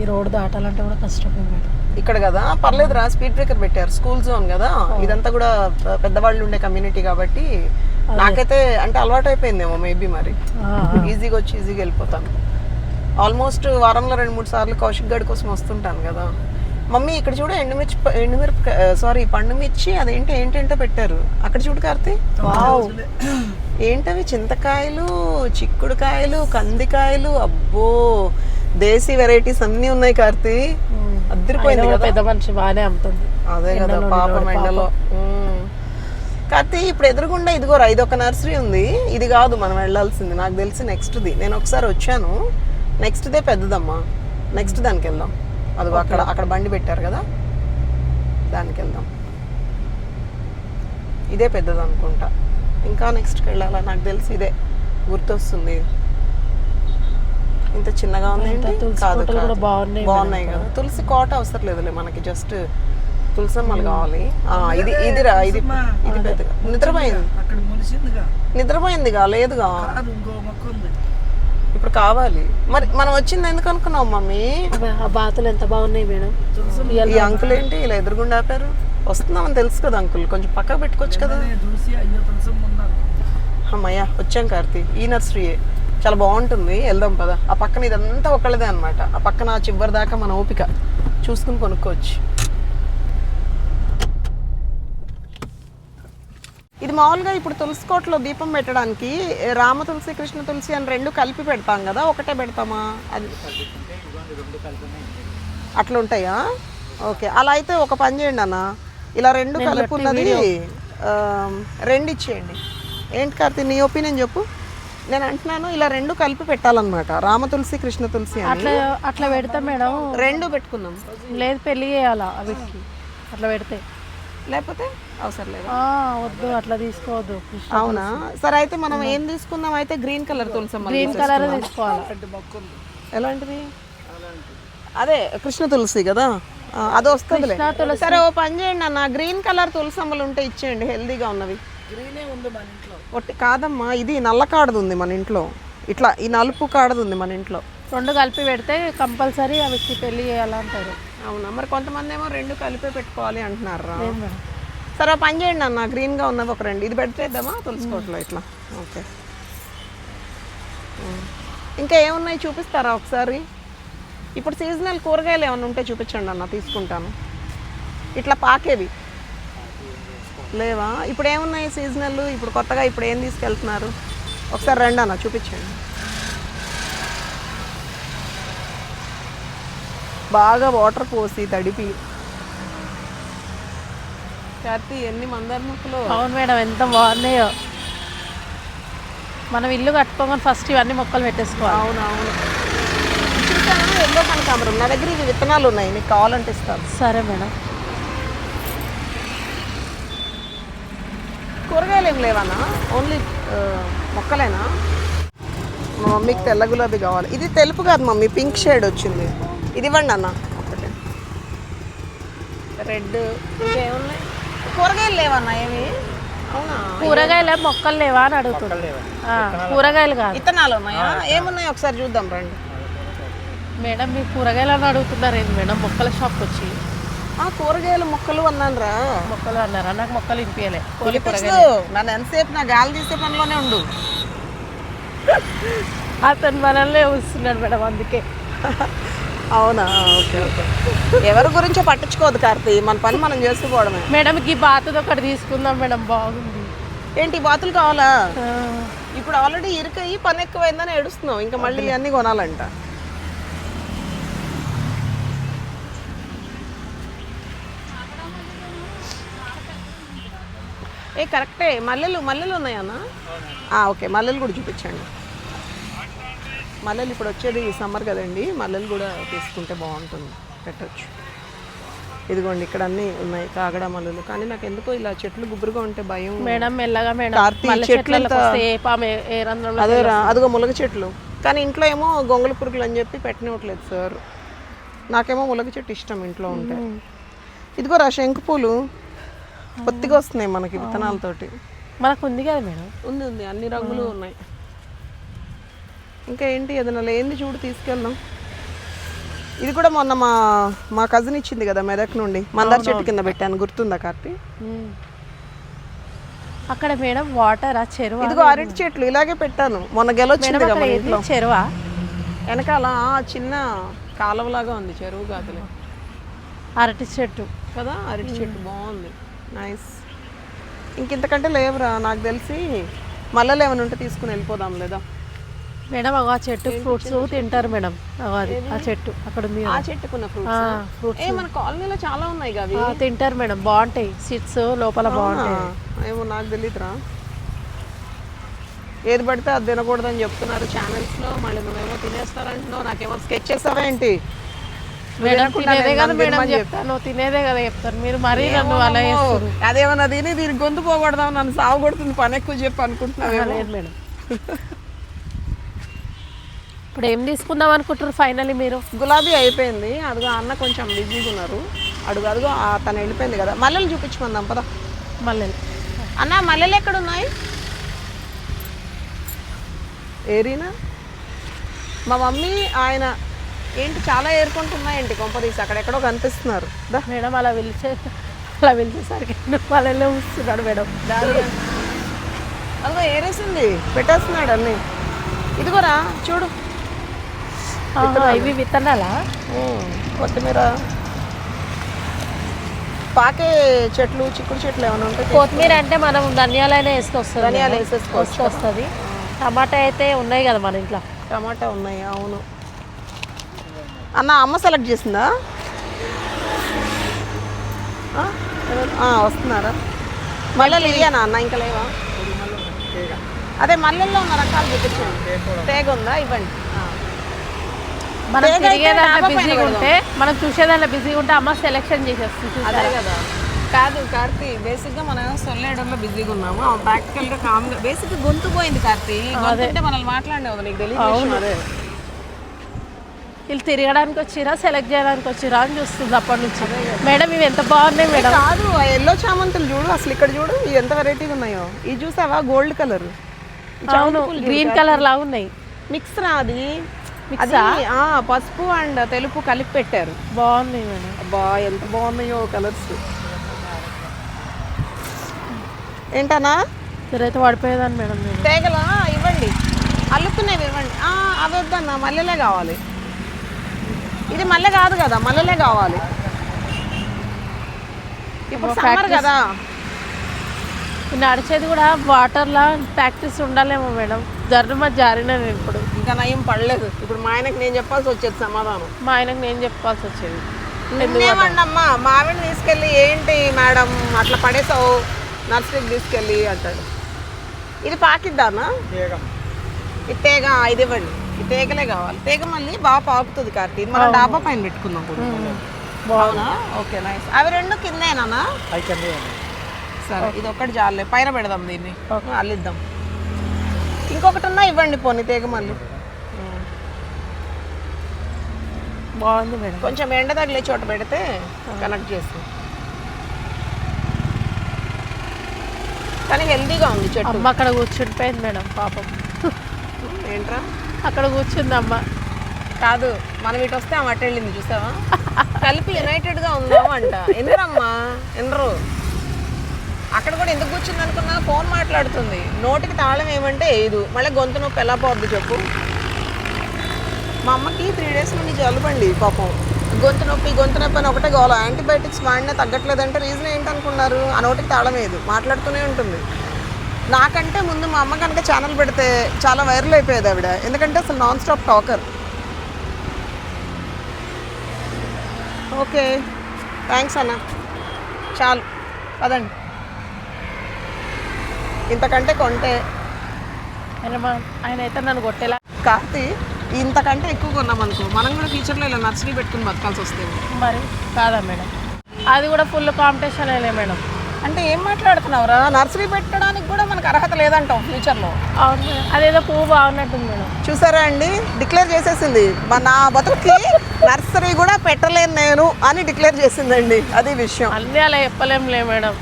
ఈ రోడ్ దాటాలంటే కూడా కష్టమే మేడం. ఇక్కడ కదా పర్లేదురా, స్పీడ్ బ్రేకర్ పెట్టారు, స్కూల్ జోన్ కదా, ఇదంతా కూడా పెద్దవాళ్ళు ఉండే కమ్యూనిటీ కాబట్టి నాకైతే అంటే అలవాటు అయిపోయిందేమో మేబీ. మరి ఈజీగా వచ్చి ఈజీగా వెళ్ళిపోతాను. ఆల్మోస్ట్ వారంలో 2-3 సార్లు కౌశిక్ గడ్ కోసం వస్తుంటాను కదా. మమ్మీ ఇక్కడ చూడు సారీ పండు మిర్చి అదేంటి ఏంటంటో పెట్టారు అక్కడ చూడు కార్తీ. వావ్, ఏంటవి? చింతకాయలు, చిక్కుడుకాయలు, కందికాయలు, అబ్బో దేశీ వెరైటీస్ అన్నీ ఉన్నాయి కార్తీ. అద్దరిపోయింది కదా. పెద్ద మనిషి బాగానే అమ్ముతుంది. అదే కదా పాపం ఎండలో. కార్తీ ఇప్పుడు ఎదురుగుండా ఇదిగోరా ఇది ఒక నర్సరీ ఉంది. ఇది కాదు మనం వెళ్ళాల్సింది నాకు తెలిసి నెక్స్ట్ది. నేను ఒకసారి వచ్చాను, నెక్స్ట్దే పెద్దదమ్మా. నెక్స్ట్ దానికి వెళ్దాం. అదిగో అక్కడ బండి పెట్టారు కదా, దానికి వెళ్దాం. ఇదే పెద్దది అనుకుంటా. ఇంకా నెక్స్ట్కి వెళ్ళాలా నాకు తెలిసి ఇదే గుర్తొస్తుంది. ఇంత చిన్నగా ఉంది బాగున్నాయి కదా. తులసి కోట అవసరం లేదులే మనకి, జస్ట్ తులసమ్మలు కావాలి. ఇదిరా ఇది పెద్దగా నిద్రపోయిందిగా లేదుగా, ఇప్పుడు కావాలి. మరి మనం వచ్చింది ఎందుకు అనుకున్నావు మమ్మీ? ఆ బాతులు ఎంత బాగున్నాయి మేడం. ఈ అంకుల్ ఏంటి ఇలా ఎదురుగుండా ఆపారు? వస్తున్నామని తెలుసు కదా అంకుల్, కొంచెం పక్కకు పెట్టుకోవచ్చు కదా. అమ్మయ్యా వచ్చాం కార్తీ. ఈ నర్సరీయే చాలా బాగుంటుంది, వెళ్దాం పదా. ఆ పక్కన ఇదంతా ఒకళ్ళదే అనమాట. ఆ పక్కన చివరి దాకా మన ఓపిక చూసుకుని కొనుక్కోవచ్చు. ఇది మామూలుగా ఇప్పుడు తులసి కోటలో దీపం పెట్టడానికి రామ తులసి కృష్ణ తులసి అని రెండు కలిపి పెడతాం కదా, ఒకటే పెడతామా? అది అట్లా ఉంటాయా? ఓకే, అలా అయితే ఒక పని చేయండి అన్న, ఇలా రెండు కలిపి ఉన్నది రెండు ఇచ్చేయండి. ఏంటి కార్తీ నీ ఒపీనియన్ చెప్పు. నేను అంటున్నాను ఇలా రెండు కలిపి పెట్టాలన్నమాట, రామ తులసి కృష్ణ తులసి అని. అట్లా పెడతా మేడం, రెండు పెట్టుకుందాం. లేదు పెళ్లి చేయాలా అవికి అట్లా పెడితే, లేకపోతే అవసరం లేదు. వద్దు అట్లా తీసుకోవద్దు. అవునా, సరే అయితే మనం ఏం తీసుకుందాం అయితే? Green colour Tulasamma, green colour తీసుకోవాలి. ఎలాంటిది? అదే కృష్ణ తులసి కదా, అది వస్తుంది. సరే ఓ పని చేయండి అన్న, గ్రీన్ కలర్ తులసమ్మలు ఉంటే ఇచ్చేయండి, హెల్దీగా ఉన్నవి. ఒట్టి కాదమ్మా, ఇది నల్ల కాడది ఉంది మన ఇంట్లో, ఇట్లా ఈ నలుపు కాడది ఉంది మన ఇంట్లో. రెండు కలిపి పెడితే కంపల్సరీ అవికి పెళ్లి చేయాలంటారు. అవునా, మరి కొంతమంది ఏమో రెండు కలిపే పెట్టుకోవాలి అంటున్నారు. సరే పని చేయండి అన్న, గ్రీన్గా ఉన్నది ఒక రెండు, ఇది పెడితేద్దామా తులసికోటలో ఇట్లా. ఓకే, ఇంకా ఏమున్నాయి చూపిస్తారా ఒకసారి? ఇప్పుడు సీజనల్ కూరగాయలు ఏమైనా ఉంటే చూపించండి అన్న, తీసుకుంటాను. ఇట్లా పాకేవి లేవా? ఇప్పుడు ఏమున్నాయి సీజనల్? ఇప్పుడు కొత్తగా ఇప్పుడు ఏం తీసుకెళ్తున్నారు? ఒకసారి రండి అన్న చూపించండి. బాగా వాటర్ పోసి తడిపి. కార్తీ ఎన్ని మందార మొక్కలు. అవును మేడం, ఎంత బాగున్నాయో. మనం ఇల్లు కట్టుకోగానే ఫస్ట్ ఇవన్నీ మొక్కలు పెట్టేసుకోవాలి. అవునవును, చూసాను ఎల్లో కనకాంబరం. నా దగ్గర ఇవి విత్తనాలు ఉన్నాయి, నీకు కావాలంటే ఇస్తాను. సరే మేడం. కూరగాయలు ఏం లేవన్నా, ఓన్లీ మొక్కలేనా? మా మమ్మీకి తెల్ల గులాబీ కావాలి. ఇది తెలుపు కాదు మమ్మీ, పింక్ షేడ్ వచ్చింది. ఇది ఇవ్వండి అన్న ఒకటి. రెడ్. ఇంకేమున్నాయి? కూరగాయలు లేవన్నా ఏమి? అవునా, కూరగాయలు మొక్కలు లేవా అని అడుగుతుంది. కూరగాయలు కాదు, విత్తనాలు ఉన్నాయా? ఏమున్నాయి ఒకసారి చూద్దాం రండి. మేడం మీరు కూరగాయలు అని అడుగుతున్నారు ఏంటి మేడం? మొక్కల షాప్కి వచ్చి కూరగాయలు మొక్కలు అన్నాను రా. మొక్కలు అన్నారా? నాకు మొక్కలు వినిపించలే. నన్ను ఎంతసేపు నా గాలి తీసే పనిలోనే ఉండు. అతను మనల్నే వస్తున్నాడు మేడం, అందుకే. అవునా, ఓకే ఓకే. ఎవరి గురించో పట్టించుకోవద్దు కార్తీ, మన పని మనం చేసుకోవడమే. మేడం ఈ బాతుది ఒకటి తీసుకుందాం మేడం, బాగుంది. ఏంటి బాతులు కావాలా? ఇప్పుడు ఆల్రెడీ ఇరుకయ్యి పని ఎక్కువైందని ఏడుస్తున్నావు, ఇంకా మళ్ళీ అన్నీ కొనాలంట. కరెక్టే. మల్లెలు ఉన్నాయన్నా? ఓకే, మల్లెలు కూడా చూపించండి. మల్లెలు ఇప్పుడు వచ్చేది సమ్మర్ కదండి, మల్లెలు కూడా తీసుకుంటే బాగుంటుంది, పెట్టచ్చు. ఇదిగోండి ఇక్కడ అన్నీ ఉన్నాయి, కాగడ మల్లెలు. కానీ నాకు ఎందుకో ఇలా చెట్లు గుబురుగా ఉంటే భయం మేడం. మెల్లగా మేడం, చెట్లు అదేరా, అదిగో ములగ చెట్లు. కానీ ఇంట్లో ఏమో గొంగళ పురుగులు అని చెప్పి పెట్టనివ్వట్లేదు సార్. నాకేమో ములగ చెట్టు ఇష్టం ఇంట్లో ఉంటే. ఇదిగోరా శంకు పూలు కొద్దిగా వస్తున్నాయి మనకి విత్తనాలతోటి. మనకు ఉంది కదా మేడం? ఉంది, అన్ని రంగులు ఉన్నాయి. ఇంకా ఏంటి ఏదైనా లేనిది చూడు, తీసుకెళ్దాం. ఇది కూడా మొన్న మా కజిన్ ఇచ్చింది కదా మెదక్ నుండి, మందార చెట్టు కింద పెట్టాను, గుర్తుందా కార్తీ? అక్కడ మేడం వాటర్ చెరువు. ఇదిగో అరటి చెట్లు ఇలాగే పెట్టాను, మొన్న గెలొచ్చింది కదా ఇంట్లో. చెరువా? వెనకాల చిన్న కాలువలాగా ఉంది, చెరువు కాదులే. అరటి చెట్టు కదా, అరటి చెట్టు బాగుంది, నైస్. ఇంకింతకంటే లేవురా నాకు తెలిసి. మల్లెలు ఏమైనా ఉంటే తీసుకుని వెళ్ళిపోదాం లేదా మేడం. ఆ చెట్టు ఫ్రూట్స్ తింటారు మేడం. అది ఆ చెట్టు అక్కడ ఉంది. ఆ చెట్టుకున్న ఫ్రూట్స్ మన కాలనీలో చాలా ఉన్నాయి అవి. తింటారు మేడం, బాగుంటాయి సీడ్స్ లోపల బాగుంటాయి. ఏమో నాకు తెలియదురా. ఏది పడితే అది తినకూడదని చెప్తున్నారు ఛానల్స్లో. మళ్ళీ నువ్వేమో తినేస్తారంటున్నావు. నాకేమో స్కెచ్ చేస్తావా ఏంటి? మేడం తినేదే కదా మేడం చెప్తాను, తినేదే కదా చెప్తాను. మీరు మరీ నన్ను అలా చేస్తారు. అదేమన్నా తిని దీనికి గొంతు పోకూడదాం, నన్ను సాగు కొడుతుంది పని ఎక్కువ చెప్పి అనుకుంటున్నాను. లేదు మేడం. ఇప్పుడు ఏం తీసుకుందాం అనుకుంటారు ఫైనల్లీ మీరు? గులాబీ అయిపోయింది. అదిగో అన్న కొంచెం బిజీగా ఉన్నారు. అడుగు తను వెళ్ళిపోయింది కదా. మల్లెలు చూపించమందాం పదా. మల్లెలు అన్న మల్లెలు ఎక్కడ ఉన్నాయి? ఏరీనా? మా మమ్మీ ఆయన ఏంటి చాలా ఏరుకుంటున్నాయేంటి కొంపదీసి, అక్కడెక్కడో కనిపిస్తున్నారు. మేడం అలా పిలిచేసరికి మల్లెలో వస్తున్నాడు మేడం. అదిగో ఏరేసింది, పెట్టేస్తున్నాడు అన్నీ. ఇదిగోరా చూడు, ఇవి విత్తనాలా? కొత్తిమీర, పాకే చెట్లు, చిక్కుడు చెట్లు ఏమైనా ఉంటాయి. కొత్తిమీర అంటే మనం ధనియాలైనా వేసుకొస్తుంది. ధనియాలు వేసేసుకోవచ్చు. టమాటా అయితే ఉన్నాయి కదా మన ఇంట్లో. టమాటా ఉన్నాయి, అవును. అన్న అమ్మ సెలెక్ట్ చేసిందా? వస్తున్నారా? మల్లెలు ఇయ్యానా అన్న? ఇంకా లేవా? అదే మల్లెల్లో ఉన్న రకాలు చూపించండి. తేగ ఉందా? ఇవ్వండి. మనం తిరిగేదాంట్లో బిజీగా ఉంటే, మనం చూసేదాంట్లో బిజీగా ఉంటే అమ్మ సెలెక్షన్ చేసేస్తుంది. అదే కదా. కాదు కార్తీ, బేసిక్గా మనం సొల్లేయడంలో బిజీగా ఉన్నాము. ప్రాక్టికల్గా కామ్గా బేసిక్గా గొంతు పోయింది కార్తీ. గొంతుంటే మనల్ని మాట్లాడినావు, నీకు తెలియదు. అదే వీళ్ళు తిరగడానికి వచ్చిరా సెలెక్ట్ చేయడానికి వచ్చిరా అని చూస్తుంది అప్పటి నుంచి. మేడం ఇవి ఎంత బాగున్నాయి మేడం. కాదు, ఎల్లో చామంతులు చూడు అసలు. ఇక్కడ చూడు ఇవి ఎంత వెరైటీగా ఉన్నాయో. ఇవి చూసావా? గోల్డ్ కలర్, అవును, గ్రీన్ కలర్ లాగా ఉన్నాయి. మిక్స్ రా అది. పసుపు అండ్ తెలుపు కలిపి పెట్టారు. బాగున్నాయి మేడం. అబ్బా ఎంత బాగున్నాయో కలర్స్. ఏంటన్నా ఇదైతే పడిపోయేదాన్ని మేడం. తేగలా ఇవ్వండి, అల్లుకునేవి ఇవ్వండి. అవి వద్దన్నా, మల్లెలే కావాలి. ఇది మల్లె కాదు కదా, మల్లెలే కావాలి. ఇప్పుడు సమ్మర్ కదా. నడిచేది కూడా వాటర్లా ప్రాక్టీస్ ఉండాలేమో మేడం. జారిన నేను ఇప్పుడు ఇంకా నయం పడలేదు. ఇప్పుడు మా ఆయనకు నేను చెప్పాల్సి వచ్చేది సమాధానం. మా ఆయనకు నేను చెప్పాల్సి వచ్చేది. ఏమండమ్మా మావిని తీసుకెళ్ళి ఏంటి మేడం అట్లా పడేసావు నర్సరీకి తీసుకెళ్ళి అంటాడు. ఇది పాకిద్దానా? ఇది తేగ, ఇది ఇవ్వండి. ఈ తేగలే కావాలి. తేగ మళ్ళీ బాగా పాకుతుంది కార్తీ. మనం డాబా పైన పెట్టుకుందాం. బాగున్నా? Okay nice. అవి రెండు కిందేనా? సరే, ఇది ఒక్కటి జాలే, పైన పెడదాం దీన్ని, అల్లిద్దాం. ఇంకొకటి ఉన్నా ఇవ్వండి పోనీ తేగ మళ్ళీ. బాగుంది మేడం. కొంచెం ఎండ తగిలే చోట పెడితే కనెక్ట్ చేసి. కానీ హెల్దీగా ఉంది చెట్టు. అమ్మ అక్కడ కూర్చుండిపోయింది మేడం పాపం. ఏంట్రా అక్కడ కూర్చుంది అమ్మ? కాదు, మనం ఇటు వస్తే ఆమె అటు వెళ్ళింది చూసావా? కలిపి యునైటెడ్గా ఉందాము అంట. ఎందురమ్మా ఎందరు? అక్కడ కూడా ఎందుకు కూర్చుంది అనుకున్నా, ఫోన్ మాట్లాడుతుంది. నోటికి తాళం ఏమంటే వేయదు. మళ్ళీ గొంతు నొప్పి ఎలా పోద్ది చెప్పు? మా అమ్మకి 3 days నుండి జలుబండి పాపం. గొంతు నొప్పి అని ఒకటే గోల. యాంటీబయాటిక్స్ వాడినా తగ్గట్లేదంటే రీజన్ ఏంటనుకున్నారు? ఆ నోటికి తాళం వేయదు, మాట్లాడుతూనే ఉంటుంది. నాకంటే ముందు మా అమ్మ కనుక ఛానల్ పెడితే చాలా వైరల్ అయిపోయేది ఆవిడ. ఎందుకంటే అసలు non stop talker. Okay thanks అన్న, చాలు పదండి. ఇంతకంటే కొంటే ఆయన అయితే నన్ను కొట్టేలా. కార్తీ, ఇంతకంటే ఎక్కువ కొన్నాం అనుకో, మనం కూడా ఫ్యూచర్లో ఇలా నర్సరీ పెట్టుకుని బతకాల్సి వస్తుంది. మరి కాదా మేడం? అది కూడా ఫుల్ కాంపిటీషన్ అయ్యలే మేడం. అంటే ఏం మాట్లాడుతున్నావురా? నర్సరీ పెట్టడానికి కూడా మనకు అర్హత లేదంటాం ఫ్యూచర్లో. అవును, అదేదో పువ్వు బాగున్నట్టుంది మేడం. చూసారా అండి, డిక్లేర్ చేసేసింది. నా బతుకుకి నర్సరీ కూడా పెట్టలేను నేను అని డిక్లేర్ చేసిందండి. అది విషయం. అన్నీ అలా చెప్పలేంలే మేడం.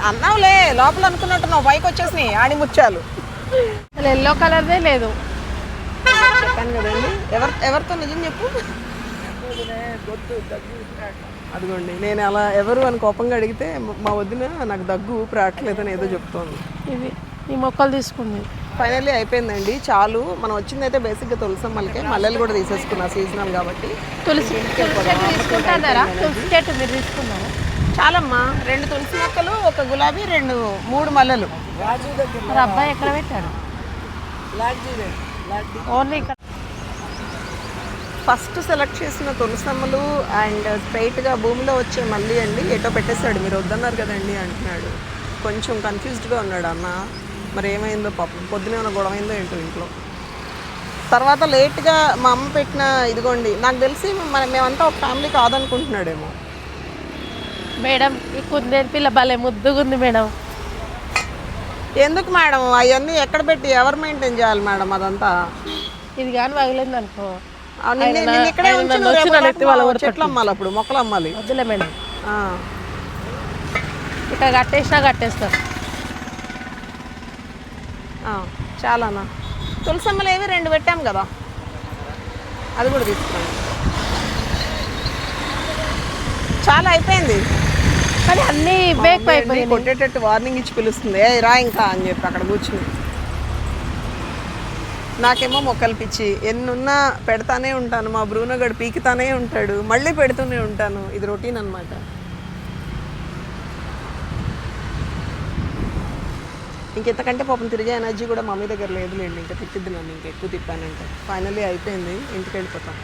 అన్నావులే, లోపల అనుకున్నట్టున్నావు, పైకి వచ్చేసినాయి ఆడి ముత్యాలు. అసలు ఎల్లో కలర్దే లేదు. చెప్పాను కదండి. ఎవరితో నిజం చెప్పు. అదిగోండి, నేను అలా ఎవరు అని కోపంగా అడిగితే మా వదిన నాకు దగ్గు ఊపిరి రావట్లేదని ఏదో చెప్తోంది. ఇది ఈ మొక్కలు తీసుకుంది. ఫైనల్లీ అయిపోయిందండి. చాలు, మనం వచ్చింది అయితే బేసిక్గా తులసమ్మలకే. మల్లెలు కూడా తీసేసుకున్నా సీజనల్ కాబట్టి. తులసి చెట్టు తీసుకుంటారా? తులసి చెట్టు మీరు తీసుకున్నారా? చాలమ్మా, 2 తులసి మొక్కలు, 1 గులాబీ, 3 మల్లెలు. మరి అబ్బాయి ఎక్కడ పెట్టాడు? ఓన్లీ ఇక్కడ ఫస్ట్ సెలెక్ట్ చేసిన తులసమ్మలు అండ్ స్ట్రైట్గా భూమిలో వచ్చే మళ్ళీ అండి ఏటో పెట్టేశాడు. మీరు వద్దన్నారు కదండి అంటున్నాడు. కొంచెం కన్ఫ్యూజ్డ్గా ఉన్నాడు అన్న. మరి ఏమైందో పాపం, పొద్దునే ఉన్న గొడవ అయిందో ఏంటో ఇంట్లో. తర్వాత లేట్గా మా అమ్మ పెట్టిన ఇదిగోండి, నాకు తెలిసి మేమంతా ఒక ఫ్యామిలీ కాదనుకుంటున్నాడేమో. మేడం ఈ కుందేలు పిల్ల భలే ముద్దుగుంది మేడం. ఎందుకు మేడం అవన్నీ ఎక్కడ పెట్టి ఎవరు మెయింటైన్ చేయాలి మేడం అదంతా? ఇది కానీ పగిలింది అనుకో, నిన్ను ఇక్కడే ఉంచి నువ్వు రేపు చెట్లు అమ్మాలి, అప్పుడు మొక్కలు అమ్మాలి. వద్దులే మేడం, ఇక్కడ కట్టేసినా కట్టేస్తారు. చాలానా? తులసమ్మలు ఏవి 2 పెట్టాం కదా, అది కూడా తీసుకున్నాను. చాలా అయిపోయింది కానీ అన్నీ బేక్ అయిపోయింది. కొట్టేటట్టు వార్నింగ్ ఇచ్చి పిలుస్తుంది, ఏ రా ఇంకా అని చెప్పి అక్కడ కూర్చుని. నాకేమో మొక్కలు పిచ్చి, ఎన్నున్నా పెడతానే ఉంటాను. మా బ్రూనోగడు పీకుతానే ఉంటాడు, మళ్ళీ పెడుతూనే ఉంటాను. ఇది రొటీన్ అనమాట. ఇంకెంతకంటే పాపం తిరిగే ఎనర్జీ కూడా మమ్మీ దగ్గర లేదులేండి. ఇంకా తిట్టిద్ది నన్ను, ఇంకా ఎక్కువ తిప్పానంటే. ఫైనల్లీ అయిపోయింది, ఇంటికి వెళ్ళిపోతాం.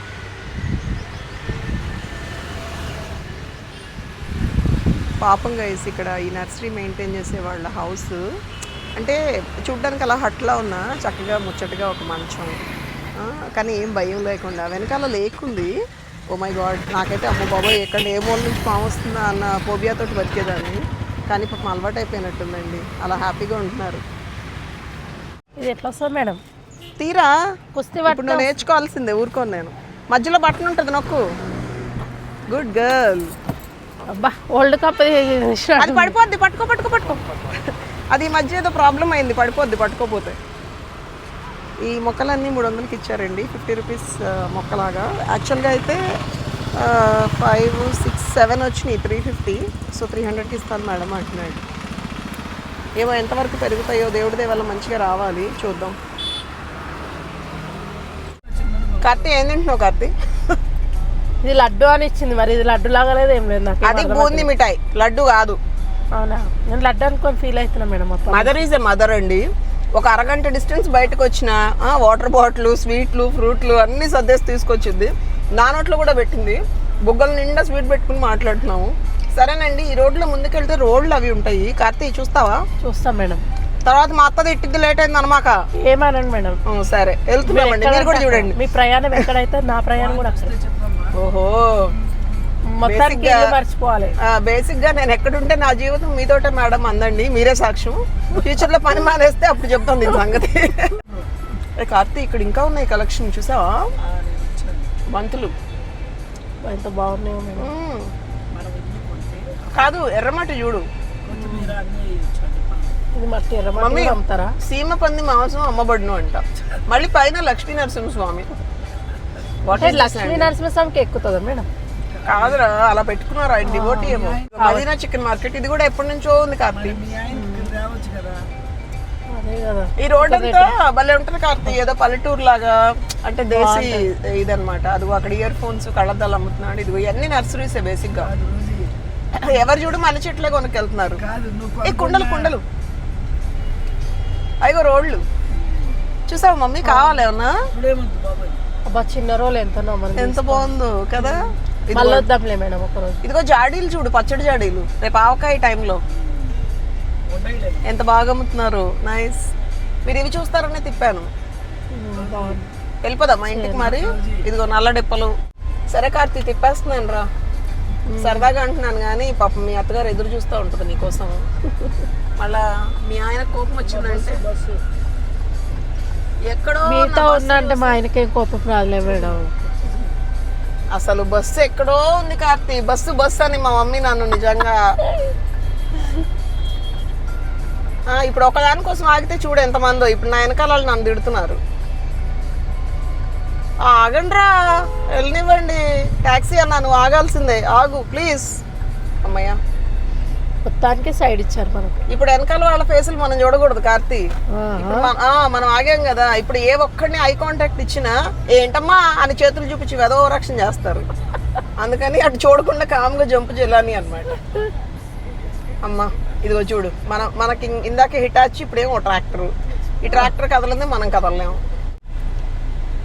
పాపం గైస్, ఇక్కడ ఈ నర్సరీ మెయింటైన్ చేసే వాళ్ళ హౌస్ అంటే చూడ్డానికి అలా హట్లా ఉన్నా చక్కగా ముచ్చటగా ఒక మంచం, కానీ ఏం భయం లేకుండా. వెనకాల లేకుంది. ఓ మై గాడ్, నాకైతే అమ్మ బాబాయ్ ఎక్కడ ఏ మూల నుంచి పాము వస్తుందా అన్న ఫోబియాతోటి బతికేదాన్ని. కానీ పాపం అలవాటు అయిపోయినట్టుందండి, అలా హ్యాపీగా ఉంటున్నారు. ఇది ఎట్లా వస్తుంది మేడం? తీరా కుస్తీ ఇప్పుడు నువ్వు నేర్చుకోవాల్సిందే, ఊరుకోను నేను. మధ్యలో బట్టన్ ఉంటుంది, నొక్కు. Good girl. అబ్బా, వరల్డ్ కప్ అది పడిపోద్ది, పట్టుకో పట్టుకో పట్టుకో. అది ఈ మధ్య ఏదో ప్రాబ్లం అయింది, పడిపోద్ది పట్టుకోపోతే. ఈ మొక్కలన్నీ 300కి ఇచ్చారండి, 50 రూపీస్ మొక్కలాగా. యాక్చువల్గా అయితే 5, 6, 7 వచ్చినాయి, 350. సో 300కి ఇస్తాను మేడం అంటున్నాడు. ఏమో ఎంతవరకు పెరుగుతాయో, దేవుడి దేవల్ల మంచిగా రావాలి, చూద్దాం. కార్తీ ఏం తింటున్నావు కార్తీ? ఇది లడ్డు అని ఇచ్చింది, మరి ఇది లడ్డు లాగా లేదు ఏం లేదు నాకు. అది బూందీ మిఠాయి, లడ్డు కాదు. అవునా? నేను లడ్డు అనుకొని ఫీల్ అవుతున్నా madam. Mother is a mother అండి. ఒక అరగంట డిస్టెన్స్ బయటకు వచ్చిన వాటర్ బాటిల్, స్వీట్లు, ఫ్రూట్లు అన్నీ సర్దేసి తీసుకొచ్చింది. నా నోట్లో కూడా పెట్టింది. బుగ్గల నిండా స్వీట్ పెట్టుకుని మాట్లాడుతున్నాము. సరేనండి, ఈ రోడ్లో ముందుకెళ్తే రోడ్లు అవి ఉంటాయి. కార్తీ చూస్తావా? చూస్తాం మేడం. తర్వాత మా అత్త తిట్టిద్ది, లేట్ అయింది అనమాక. ఏమనండి మేడం. సరే వెళ్తున్నామండి, మీరు కూడా చూడండి. మీ ప్రయాణం ఎక్కడైతే నా ప్రయాణం కూడా అక్కడ. ఓహో, మొత్తానికి మర్చిపోవాలి. బేసిక్ గా నేను ఎక్కడుంటే నా జీవితం మీతోటే మేడం అందండి, మీరే సాక్ష్యం. ఫ్యూచర్ లో పని మానేస్తే అప్పుడు చెప్తాను దీని సంగతి. కార్తీ, ఇక్కడ ఇంకా ఉన్నాయి కలెక్షన్, చూసావా? బంతులు ఎంత బాగున్నాయో మేడం. కాదు, ఎర్రమట్టి చూడు. ఇది మట్టి ఎర్రమట్టి అమ్ముతారా? సీమ పంది మాంసం అమ్మబడును అంట. మళ్ళీ పైన లక్ష్మీ నరసింహస్వామి. లక్ష్మీ నరసింహస్వామికి ఎక్కుతుందా మేడం? కాదురా, అలా పెట్టుకున్నారు ఆయన డివోటీ ఏమో. మదీనా చికెన్ మార్కెట్, ఇది కూడా ఎప్పటి నుంచో ఉంది కార్తీ. ఈ రోడ్ అంతా భలే ఉంటుంది కార్తీ, ఏదో పల్లెటూరు లాగా. అంటే దేశీ ఇదనమాట. అది అక్కడ ఇయర్ ఫోన్స్, కళ్ళద్దాలు అమ్ముతున్నాడు. ఇది ఇవన్నీ నర్సరీసే బేసిక్ గా. ఎవరు చూడు మల్లె చెట్లే కొనుక్కెళ్తున్నారు. ఏ కుండలు కుండలు, అయ్యో రోడ్లు చూసావు మమ్మీ? కావాలేమన్నా? అబ్బా, చిన్న రోల్ ఎంత బాగుందో కదా. మళ్ళీ వద్దాంలే మేడం ఒకరోజు. ఇదిగో జాడీలు చూడు, పచ్చడి జాడీలు. రేపు ఆవకాయ టైంలో ఎంత బాగా అమ్ముతున్నారు. నైస్. మీరు ఇవి చూస్తారనే తిప్పాను. వెళ్ళిపోదాం మా ఇంటికి మరి. ఇదిగో నల్ల డిప్పలు. సరే కార్తీ, తిప్పేస్తున్నాను రా. సరదాగా అంటున్నాను కానీ పాపం మీ అత్తగారు ఎదురు చూస్తూ ఉంటుంది నీకోసం. మళ్ళా మీ ఆయన కోపం వచ్చిందంటే ఎక్కడో మీతో ఉన్నా అంటే మా ఆయనకేం కోపం రాదులే మేడం. అసలు బస్సు ఎక్కడో ఉంది కార్తీ. బస్సు అని మా మమ్మీ నన్ను నిజంగా ఇప్పుడు ఒకదానికోసం ఆగితే చూడు ఎంతమందో. ఇప్పుడు నా వెనకాల నన్ను తిడుతున్నారు. ఆగండ్రా, వెళ్ళనివ్వండి. ట్యాక్సీ అన్నా, నువ్వు ఆగాల్సిందే, ఆగు ప్లీజ్. అమ్మయ్య, మొత్తానికి సైడ్ ఇచ్చారు మనకు. ఇప్పుడు వెనకాల వాళ్ళ ఫేసులు మనం చూడకూడదు కార్తీ. ఇప్పుడు మనం ఆగాం కదా, ఇప్పుడు ఏ ఒక్కడిని ఐ కాంటాక్ట్ ఇచ్చినా ఏంటమ్మా అని చేతులు చూపించి వెధవ రక్షణ చేస్తారు. అందుకని అటు చూడకుండా కామ్గా జంపు చేయాలని అన్నమాట. అమ్మా ఇదిగో చూడు, మనకి ఇందాక హిటాచి, ఇప్పుడేమో ట్రాక్టర్. ఈ ట్రాక్టర్ కదలంది, మనం కదలలేము.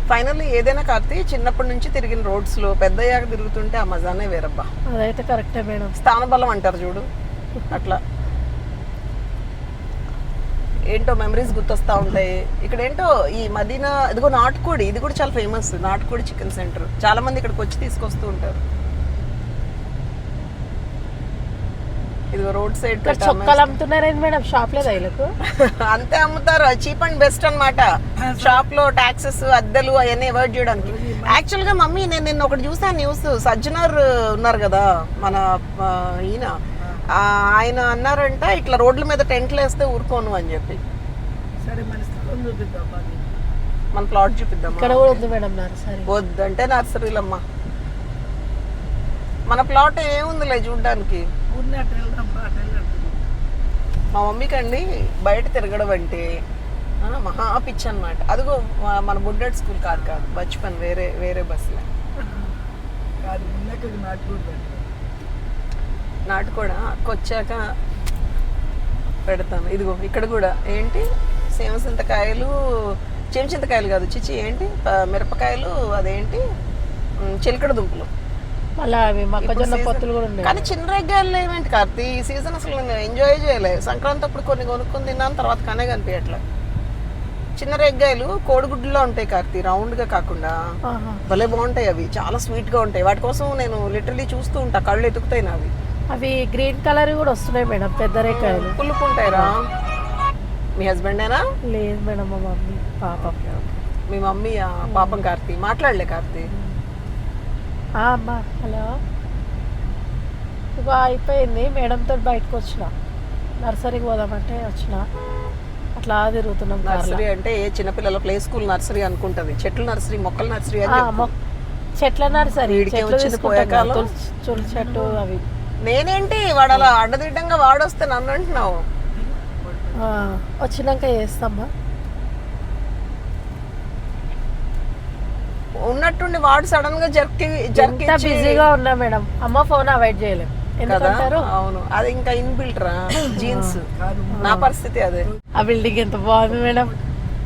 ఫైనల్లీ ఏదైనా కార్తీ చిన్నప్పటి నుంచి తిరిగిన రోడ్స్ లో పెద్దయ్యాక తిరుగుతుంటే ఆ మజానే వేరబ్బా. అదైతే కరెక్టే మేడం. స్థానబలం అంటారు చూడు, అట్లా ఏంటో మెమరీస్ గుర్తొస్తా ఉంటాయి. ఇక్కడ ఏంటో ఈ మదీనా, ఇదిగో నాటుకోడి, ఇది కూడా చాలా ఫేమస్. నాటుకోడి చికెన్ సెంటర్, చాలా మంది ఇక్కడికి వచ్చి తీసుకొస్తూ ఉంటారు. ఇదిగో రోడ్ సైడ్ చొక్కాలు అమ్ముతున్నారేంటి మేడం? షాప్ లేదా వీళ్ళకు? అంతే అమ్ముతారు, చీప్ అండ్ బెస్ట్ అన్నమాట. షాప్ లో టాక్సెస్, అద్దెలు అవన్నీ అవాయిడ్ చేయడానికి. యాక్చువల్ గా మమ్మీ నేను నిన్న ఒకటి చూసాను న్యూస్, సజ్జనర్ ఉన్నారు కదా మన ఈయన, ఆయన అన్నారంట ఇట్లా రోడ్ల మీద టెంట్లు వేస్తే ఊరుకోను అని చెప్పి. మన ప్లాట్ చూపిద్దాం. ఇక్కడ కూడా ఉంది మేడం నర్సరీ. వద్దంటే నర్సరీలమ్మా, మన ప్లాట్ ఏముందిలే చూడ్డానికి. మా మమ్మీకి అండి బయట తిరగడం అంటే మహా పిచ్చి అనమాట. అదిగో మన బుడ్డెడ్ స్కూల్ కాదు బచ్పన్, వేరే బస్సులో నాటుకోడా వచ్చాక పెడతాను. ఇదిగో ఇక్కడ కూడా ఏంటి సేమచింతకాయలు, చింతకాయలు కాదు చిచి, ఏంటి మిరపకాయలు, అదేంటి చిలకడ దుంపలు, మళ్ళీ అవి మొక్కజొన్న పొత్తులు కూడా ఉన్నాయి. కానీ చిన్న రేగ్గాయలు ఏమేంటి కార్తీ, ఈ సీజన్ అసలు నేను ఎంజాయ్ చేయలే. సంక్రాంతి అప్పుడు కొన్ని కొనుక్కొని తిన్నాను, తర్వాత కనే కనిపించట్లే. చిన్న రేగ్గాయలు కోడిగుడ్డులో ఉంటాయి కార్తీ, రౌండ్ గా కాకుండా భలే బాగుంటాయి. అవి చాలా స్వీట్ గా ఉంటాయి. వాటి కోసం నేను లిటరలీ చూస్తూ ఉంటా, కళ్ళు ఎతుకుతాయి నావి. అవి గ్రీన్ కలర్ కూడా వస్తున్నాయి మేడం, పెద్ద రేగ్గాయలు. పులుపు ఉంటాయిరా. మీ హస్బెండ్ ఏనా? లేదు మేడం, మా మమ్మీ పాపం. మీ మమ్మీ పాపం కార్తీ, మాట్లాడలే కార్తీ. అమ్మా హలో, ఇగో అయిపోయింది. మేడంతో బయటకు వచ్చిన, నర్సరీకి పోదామంటే వచ్చిన, అట్లా తిరుగుతున్నాం. నర్సరీ అంటే ఏ చిన్నపిల్లల ప్లే స్కూల్ నర్సరీ అనుకుంటది, చెట్ల నర్సరీ, మొక్కల నర్సరీ అని. చెట్ల నర్సరీ, తులసి చెట్టు అవి. నేనేంటి వాడు అలా అడ్డదిడ్డంగా వాడొస్తే నన్ను అంటున్నావు. వచ్చినాక చేస్తామా. ఉన్నట్టుండి వాడు సడన్ గా జర్కి బిజీగా ఉన్నా మేడం, అమ్మ ఫోన్ అవాయిడ్ చేయలేము. అవును, అది ఇంకా ఇన్బిల్ట్ రా జీన్స్. నా పరిస్థితి అదే. ఆ బిల్డింగ్ ఎంత బాగుంది మేడం.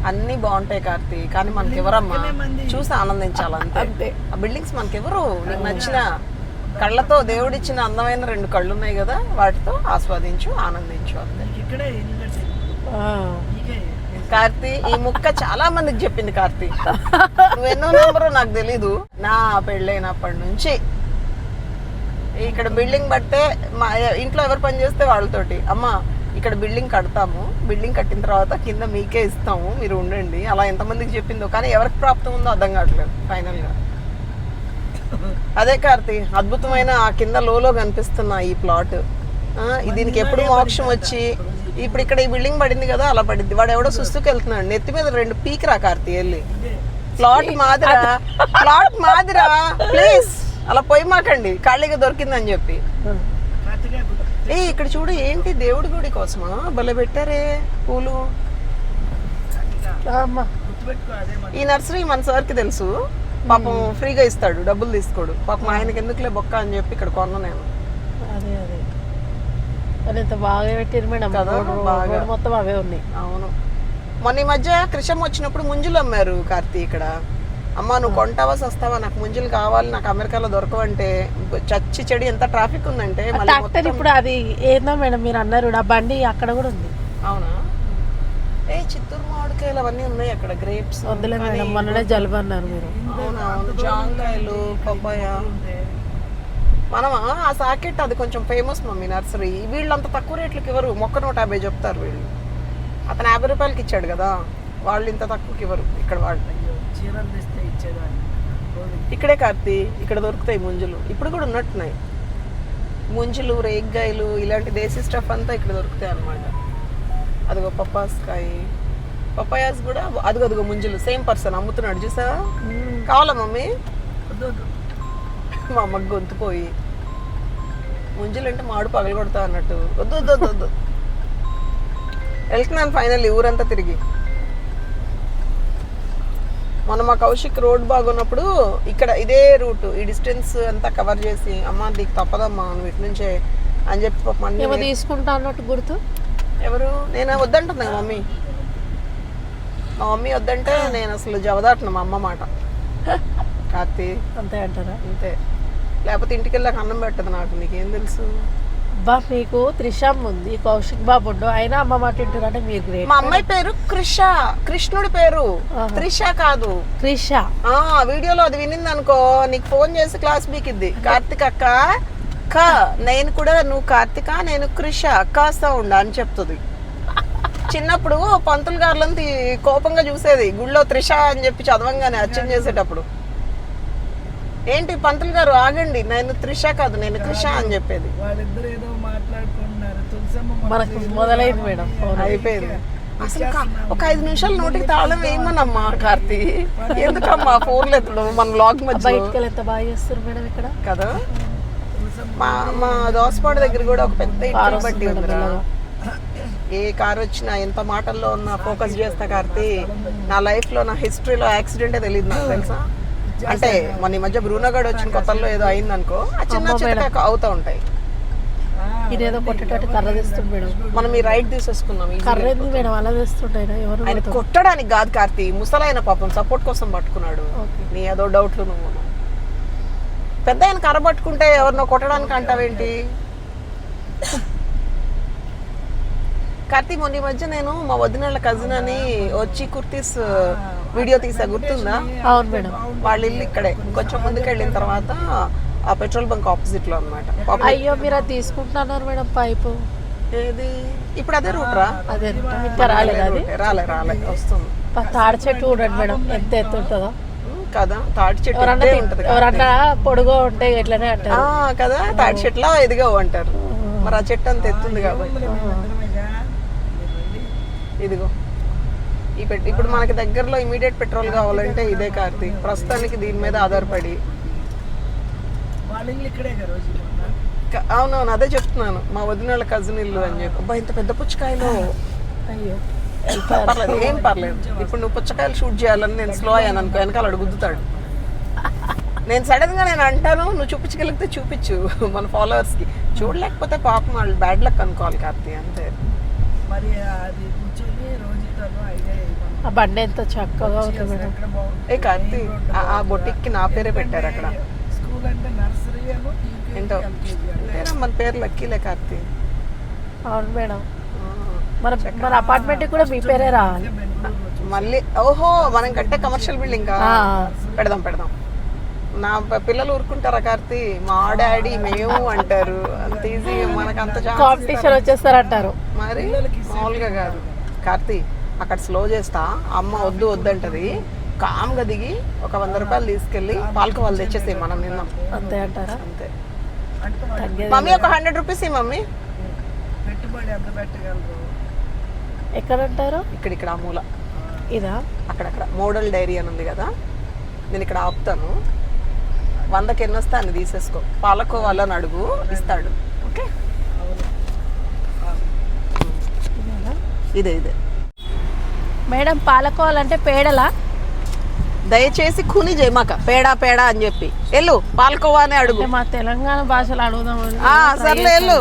అన్ని బాగుంటాయి కార్తీ, కానీ మనకి ఎవరమ్మా చూసి ఆనందించాలంతే. ఆ బిల్డింగ్స్ మనకి ఎవరు, నీకు నచ్చిన కళ్ళతో దేవుడిచ్చిన అందమైన 2 కళ్ళు ఉన్నాయి కదా, వాటితో ఆస్వాదించు, ఆనందించు అంతే. కార్తీ ఈ ముక్క చాలా మందికి చెప్పింది కార్తీ, నువ్వెన్నో నెంబరు నాకు తెలీదు. నా పెళ్ళైనప్పటి నుంచి ఇక్కడ బిల్డింగ్ బట్టే మా ఇంట్లో ఎవరు పని చేస్తే వాళ్ళతోటి, అమ్మ ఇక్కడ బిల్డింగ్ కడతాము, బిల్డింగ్ కట్టిన తర్వాత కింద మీకే ఇస్తాము, మీరు ఉండండి, అలా ఎంతమందికి చెప్పిందో. కానీ ఎవరికి ప్రాప్తం ఉందో అర్థం కావట్లేదు ఫైనల్ గా. అదే కార్తీ, అద్భుతమైన ఆ కింద లోలో కనిపిస్తున్న ఈ ప్లాట్, దీనికి ఎప్పుడు మోక్షం వచ్చి ఇప్పుడు ఇక్కడ ఈ బిల్డింగ్ పడింది కదా, అలా పడింది. వాడు ఎవడో సుస్తుకు వెళ్తున్నాడు, నెత్తి మీద 2 పీక్ రా కార్తీ వెళ్ళి. ప్లాట్ మాదిరా ప్లీజ్ అలా పోయి మాకండి, ఖాళీగా దొరికిందని చెప్పి. ఇక్కడ చూడు, ఏంటి దేవుడి గుడి కోసమా భలే పెట్టారే పూలు. ఈ నర్సరీ మన సార్కి తెలుసు, పాపం ఫ్రీగా ఇస్తాడు, డబ్బులు తీసుకోడు. పాపం ఆయనకి ఎందుకులే బొక్క అని చెప్పి ఇక్కడ కొన్నా నేను. ఎంత బాగా పెట్టారు మేడం కదా, బాగా మొత్తం అవే ఉన్నాయి. అవును, మొన్న ఈ మధ్య కృషం వచ్చినప్పుడు ముంజులు అమ్మారు కార్తీ ఇక్కడ. అమ్మ నువ్వు కొంటావా సస్తావా, నాకు ముంజులు కావాలి, నాకు అమెరికాలో దొరకవంటే చచ్చి చెడి ఎంత ట్రాఫిక్ ఉందంటే. ఇప్పుడు అది ఏందో మేడం మీరు అన్నారు, ఆ బండి అక్కడ కూడా ఉంది. అవునా? చిత్తూరు మామిడికాయలు అవన్నీ ఉన్నాయి అక్కడ, గ్రేప్స్. వద్దులే మేడం, మొన్ననే జలుబు అన్నారు మీరు. అవునవును, జాంకాయలు, పప్పాయ. మనం ఆ సాకెట్ అది కొంచెం ఫేమస్ మమ్మీ నర్సరీ. వీళ్ళు అంత తక్కువ రేట్లకి ఇవ్వరు, మొక్క 150 చెప్తారు వీళ్ళు. అతను 50 రూపాయలకి ఇచ్చాడు కదా, వాళ్ళు ఇంత తక్కువకి ఇవ్వరు ఇక్కడ. వాళ్ళు ఇక్కడే కార్తీ, ఇక్కడ దొరుకుతాయి ముంజులు, ఇప్పుడు కూడా ఉన్నట్టున్నాయి ముంజులు, రేగ్గాయలు, ఇలాంటి దేశీ స్టఫ్ అంతా ఇక్కడ దొరుకుతాయి అన్నమాట. అదిగో పప్పాస్కాయ, పప్పాయాస్ కూడా, అదిగో ముంజులు. సేమ్ పర్సన్ అమ్ముతున్నాడు చూసావా. కావాలా మమ్మీ? మా అమ్మకి గొంతుపోయి ముంజులు అంటే మాడు పగలగొడతా అన్నట్టు. వద్దు వద్దు వద్దు వద్దు. వెళ్తున్నాను ఫైనల్ ఊరంతా తిరిగి. మొన్న మా కౌశిక్ రోడ్ బాగున్నప్పుడు ఇక్కడ ఇదే రూట్ ఈ డిస్టెన్స్ అంతా కవర్ చేసి అమ్మ నీకు తప్పదమ్మా నువ్వు ఇటు నుంచే అని చెప్పి ఏమో తీసుకుంటా అన్నట్టు గుర్తు. ఎవరు? నేను వద్దంటున్నా మమ్మీ. మా మమ్మీ వద్దంటే నేను అసలు జవదాటను మా అమ్మ మాట. కార్తీ అంతే అంటారా? అంతే, లేకపోతే ఇంటికి వెళ్ళాక అన్నం పెట్టదు నాకు. నీకేం తెలుసు? బా మీకు త్రిషమ్ ఉంది, కౌశిక్ బాబు ఉండు, అయినా అమ్మ మాట వింటారు అంటే మీరు గ్రేట్. మా అమ్మాయి పేరు క్రిష, కృష్ణుడి పేరు, త్రిష కాదు క్రిష. వీడియోలో అది వినింది అనుకో నీకు ఫోన్ చేసి క్లాస్ బీకిద్ది. కార్తిక్ అక్క క నేను కూడా నువ్వు కార్తిక నేను క్రిష క సౌండ్ అని చెప్తుంది. చిన్నప్పుడు పంతులు గారులంతా కోపంగా చూసేది గుళ్ళో త్రిష అని చెప్పి చదవంగానే అర్చన చేసేటప్పుడు. ఏంటి పంతులు గారు ఆగండి, నేను త్రిష కాదు నేను క్రిష అని చెప్పేది. వాళ్ళిద్దరు ఏదో మాట్లాడుకుంటున్నారు. మనకు మొదలైంది మేడం, అయిపోయింది. అసలు ఒక 5 నిమిషాలు నోటికి తాళం వేయమనమ్మా కార్తీ. ఎందుకమ్మా ఫోన్లు ఎత్తడం మన బ్లాగ్ మధ్య. బయటకెళ్ళి ఎంత బాగా చేస్తారు మేడం ఇక్కడ కదా. మా దోసపాడు దగ్గర కూడా ఒక పెద్ద ఇంటి బట్టి ఉందిరా. ఏ కార్ వచ్చినా ఎంత మాటల్లో ఉన్నా ఫోకస్ చేస్తా కార్తీ. నా లైఫ్ లో నా హిస్టరీలో యాక్సిడెంటే తెలియదు నాకు తెలుసా. అంటే మన ఈ మధ్య బ్రూనగడ్ వచ్చిన కొత్తల్లో ఏదో అయింది అనుకో, ఆ చిన్న చిన్న అవుతా ఉంటాయి. ఇదేదో కొట్టేటట్టు కర్ర తెస్తుంది మేడం. మనం ఈ రైట్ తీసేసుకున్నాం. కర్ర ఎందుకు మేడం అలా తెస్తుంటాయి? ఎవరు ఆయన కొట్టడానికి కాదు కార్తీ, ముసలైన పాపం సపోర్ట్ కోసం పట్టుకున్నాడు. నీ ఏదో డౌట్లు నువ్వు. పెద్ద ఆయన కర్ర పట్టుకుంటే ఎవరినో కొట్టడానికి అంటావేంటి కార్తీ? మొన్న ఈ మధ్య నేను మా వదినళ్ళ కజిన్ అని వచ్చి కుర్తీస్ వీడియో తీసా, గుర్తుందా? అవును మేడం. వాళ్ళ ఇల్లు ఇక్కడే, కొంచెం ముందుకు వెళ్ళిన తర్వాత ఆ పెట్రోల్ బంక్ ఆపోజిట్ లో అన్నమాట. అయ్యో మీరు అది తీసుకుంటున్నారు మేడం పైపు. ఏది ఇప్పుడు అదే రూట్ రా? అదే ఇంకా రాలేదు. అది రాలే వస్తుంది. తాడి చెట్టు చూడండి మేడం ఎంత ఎత్తు ఉంటుందో కదా. తాడి చెట్టు ఎవరన్నా పొడుగా ఉంటే ఇట్లనే అంటారు కదా, తాడి చెట్లా ఎదిగా అంటారు. మరి ఆ చెట్టు అంత ఎత్తుంది కాబట్టి. ఇదిగో ఇప్పుడు మనకి దగ్గరలో ఇమీడియట్ పెట్రోల్ కావాలంటే ఇదే కార్తీ. ప్రస్తుతానికి దీని మీద ఆధారపడి. అవునవును అదే చెప్తున్నాను, మా వదిన కజిన్ ఇల్లు అని చెప్పి. అబ్బా ఇంత పెద్ద పుచ్చకాయలు. అయ్యో పర్లేదు, ఏం పర్లేదు. ఇప్పుడు నువ్వు పుచ్చకాయలు షూట్ చేయాలని నేను స్లో అయ్యాను అనుకో, వెనకాల అడుగుతాడు. నేను సడన్ గా నేను అంటాను, నువ్వు చూపించగలిగితే చూపించు మన ఫాలోవర్స్ కి. చూడలేకపోతే పాపం వాళ్ళు బ్యాడ్ లక్ అనుకోవాలి కార్తీ, అంతే. మరి అది కూర్చొని ఆ బండి ఎంత చక్కగా ఉంటుంది మేడం. ఏ కార్తీ ఆ బొటిక్కి నా పేరే పెట్టారు అక్కడ. స్కూల్ అంటే నర్సరీ ఏంటో మన పేరు లక్కీలే కార్తీ. అవును మేడం. మన అపార్ట్మెంట్ కూడా మీ పేరే రావాలి మళ్ళీ. ఓహో మనం కట్టే కమర్షియల్ బిల్డింగ్ పెడదాం. నా పిల్లలు ఊరుకుంటారా కార్తీ? మా డాడీ మేము అంటారు. అంత ఈజీ మనకు అంత కాంపిటీషన్ వచ్చేస్తారంటారు. మరి మామూలుగా కాదు కార్తీ. అక్కడ స్లో చేస్తా, అమ్మ వద్దు వద్దంటది. కామ్గా దిగి ఒక 100 రూపాయలు తీసుకెళ్ళి పాలకోవాలు తెచ్చేసి మనం నిన్నాం. అంతే అంటారా? అంతే. మమ్మీ ఒక 100 రూపీస్ మమ్మీ. పెట్టుబడి ఎంత పెట్టగలరు? ఎక్కడ అంటారు? ఇక్కడ ఆ మూల ఇదా? అక్కడక్కడ మోడల్ డైరీ అని ఉంది కదా, నేను ఇక్కడ ఆపుతాను. 100కి ఎన్ని వస్తే అన్ని తీసేసుకో. పాలకోవాలని అడుగు, ఇస్తాడు. ఓకే ఇదే మేడం. పాలకోవాలంటే పేడలా? దయచేసి ఖూని చేయమాక పేడ అని చెప్పి ఎల్లు పాలకోవా అని అడుగు. మా తెలంగాణ భాషలో అడుగుదామని. సర్లే ఎల్లు.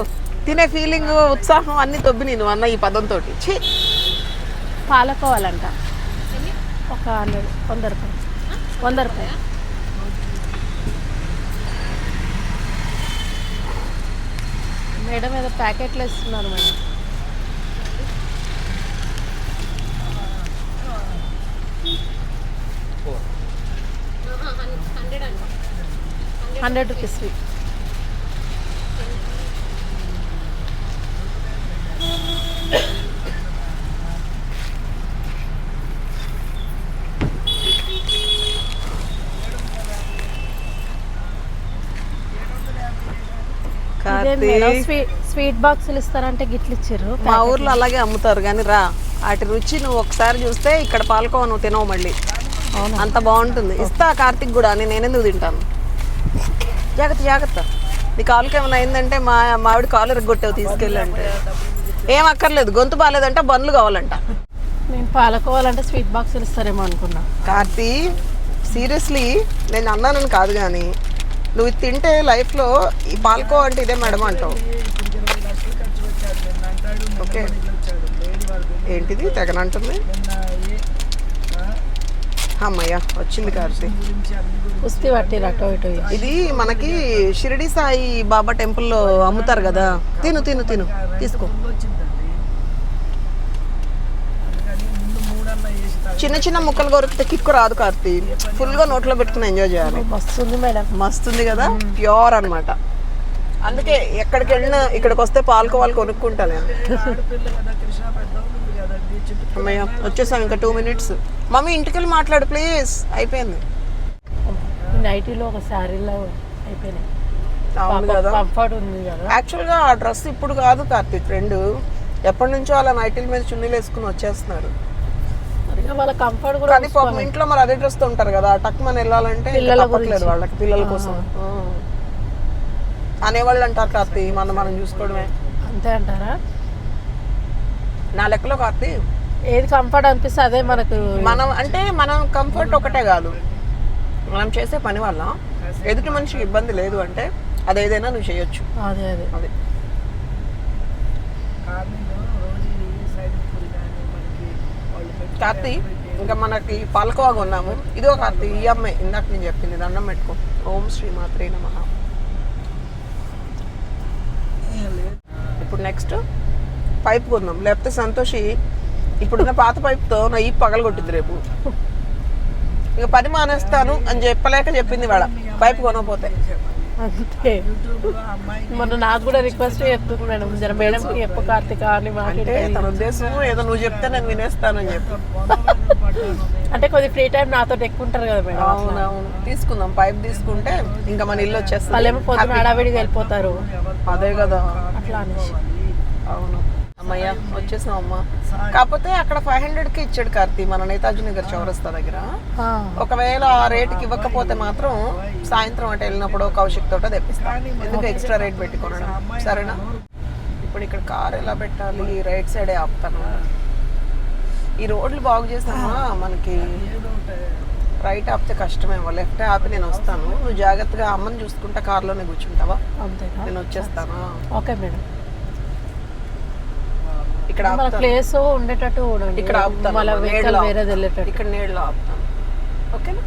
తినే ఫీలింగ్ ఉత్సాహం అన్ని తొబ్బి నేను అన్న ఈ పదంతో. పాలకోవాలంట ఒక 100 రూపాయలు. 100 రూపాయలు మేడం. ఏదో ప్యాకెట్లు ఇస్తున్నారు మేడం. ₹100 స్వీట్ బాక్సులు ఇస్తారంటే గిట్లు ఇచ్చారు. మా ఊర్లో అలాగే అమ్ముతారు కానీ రా, వాటి రుచి నువ్వు ఒకసారి చూస్తే ఇక్కడ పాలకోవా నువ్వు తినవు మళ్ళీ. అంత బాగుంటుంది. ఇస్తా కార్తిక్ కూడా, నేను ఎందుకు తింటాను. జాగ్రత్త నీ కాలుకి ఏమైనా అయిందంటే మా ఆవిడ కాలు ఎరగొట్టావు తీసుకెళ్ళంటే ఏం అక్కర్లేదు, గొంతు బాగాలేదంట, బండ్లు కావాలంట. నేను పాలకోవాలంటే స్వీట్ బాక్సులు ఇస్తారేమో అనుకున్నా. కార్తీ సీరియస్లీ నేను అన్నానని కాదు, కానీ నువ్వు ఇది తింటే లైఫ్లో ఈ పాలకో అంటే ఇదే మేడం అంటావు. ఇప్పుడు 20 లక్షలు ఖర్చు పెట్టాడు నిన్న అంటాడు, నిన్న ఓకే. కూడా ఇల్లు వచ్చాడు లేడీ వాళ్ళు ఏంటిది తెగనంటుంది? నిన్న అమ్మయ్య వచ్చింది కార్తీ. గురించి అన్ని గురించి కుస్తీ పట్టిరు అటో ఇటో. ఇది మనకి షిరిడి సాయి బాబా టెంపుల్లో అమ్ముతారు కదా. తిను తిను తిను తీసుకో. ఫుల్ వచ్చిందండి. అందుకని ముందు 3 అన్న వేసి తాగి చిన్న చిన్న ముక్కలు కొరికితే కిక్కు రాదు కార్తీ. ఫుల్గా నోట్లో పెట్టుకుని ఎంజాయ్ చేయాలి. వస్తుంది మేడం. మస్తుంది కదా, ప్యూర్ అన్నమాట. అందుకే ఎక్కడికి వెళ్ళినా ఇక్కడికి వస్తే పాలకోవాలు కొనుక్కుంటా నేను. ఆడపిల్ల కదా, కృష్ణ పెద్ద ఉంది కదండి, చుట్టూ అమ్మయ్య వచ్చేసాం, ఇంకా 2 minutes. మమ్మీ ఇంటికి వెళ్ళి మాట్లాడు ప్లీజ్. అయిపోయింది. నైటీలో ఒక శారీలో అయిపోయినాయి. అవును కదా. కంఫర్ట్ ఉంది కదా. యాక్చువల్గా ఆ డ్రెస్ ఇప్పుడు కాదు కార్తీక్, ట్రెండ్. ఎప్పటి నుంచో అలా నైటీల మీద చున్నీలు వేసుకుని వచ్చేస్తున్నారు. మరి వాళ్ళ కంఫర్ట్ కూడా కానీ పాపం ఇంట్లో మరి అదే డ్రెస్ తో ఉంటారు కదా, టక్ మన వెళ్ళాలంటే పిల్లల తప్పట్లేదు వాళ్ళకి, పిల్లల కోసం అనేవాళ్ళు అంటారు కార్తీ. మనం చూసుకోవడమే అంతే అంటారా? నా లెక్కలో కార్తీ ఏది కంఫర్ట్ అనిపిస్తే అదే మనకు. మనం కంఫర్ట్ ఒకటే కాదు, మనం చేసే పని వల్ల ఎదుటి మనిషికి ఇబ్బంది లేదు అంటే అదేదైనా నువ్వు చేయొచ్చు. అదే అదే అది ఆర్మీలో రోజు సైడ్ పూరి కానీ మనకి వాళ్ళు పెట్టి కార్తీ ఇంకా మనకి పాలకోవా కొన్నాము. ఇదిగో కార్తీ ఈ అమ్మాయి ఇందాక నేను చెప్పింది, దండం పెట్టుకో. ఓం శ్రీ మాత్రే నమః. ఇప్పుడు నెక్స్ట్ పైప్ కొందాం, లేకపోతే సంతోషి ఇప్పుడున్న పాత పైప్తో నా ఈ పగలగొట్టింది రేపు. ఇక పని మానేస్తాను అని చెప్పలేక చెప్పింది వాళ్ళ, పైప్ కొనకపోతే. అంతే. యూట్యూబ్లో అమ్మాయి మొన్న నాకు కూడా రిక్వెస్ట్ చేస్తుంది మేడం, జర మేడంకి చెప్పు కార్తీక అని అంటే మాట్లాడే. తన ఉద్దేశం ఏదో నువ్వు చెప్తే నేను వినేస్తానని చెప్పి. అంటే కొద్ది ఫ్రీ టైం నాతో ఎక్కువ ఉంటారు కదా మేడం. అవునవును తీసుకుందాం, పైప్ తీసుకుంటే ఇంకా మన ఇల్లు వచ్చేస్తుంది. వాళ్ళేమో పొద్దున హడావిడిగా వెళ్ళిపోతారు అదే కదా. అట్లా అనేసి. అవును అమ్మయ్య వచ్చేసాం అమ్మ. కాకపోతే అక్కడ 500కి ఇచ్చాడు కార్తీ మన నేతాజీ నగర్ చౌరస్తా దగ్గర. ఆ, ఒకవేళ ఆ రేటుకి ఇవ్వకపోతే మాత్రం సాయంత్రం అటు వెళ్ళినప్పుడు కౌశిక్ తోట తెప్పిస్తాను. ఎందుకు ఎక్స్ట్రా రేట్ పెట్టి కొనడం, సరేనా? ఇప్పుడు ఇక్కడ కార్ ఎలా పెట్టాలి, రైట్ సైడే ఆపుతాను. ఈ రోడ్లు బాగు చేసామా మనకి, రైట్ ఆపితే కష్టమేమో, లెఫ్ట్ ఆపి నేను వస్తాను. నువ్వు జాగ్రత్తగా అమ్మని చూసుకుంటా కార్లోనే కూర్చుంటావా? అంతేనా? నేను వచ్చేస్తాను. Okay madam. ఇక్కడ మన ఆపుతాను. ప్లేస్ ఉండేటట్టు చూడండి. ఇక్కడ ఆపుతాను. మళ్ళీ వెహికల్ నీడలో వేరేది వెళ్ళేటట్టు. ఇక్కడ నీడలో ఆపుతాను. ఓకేనా?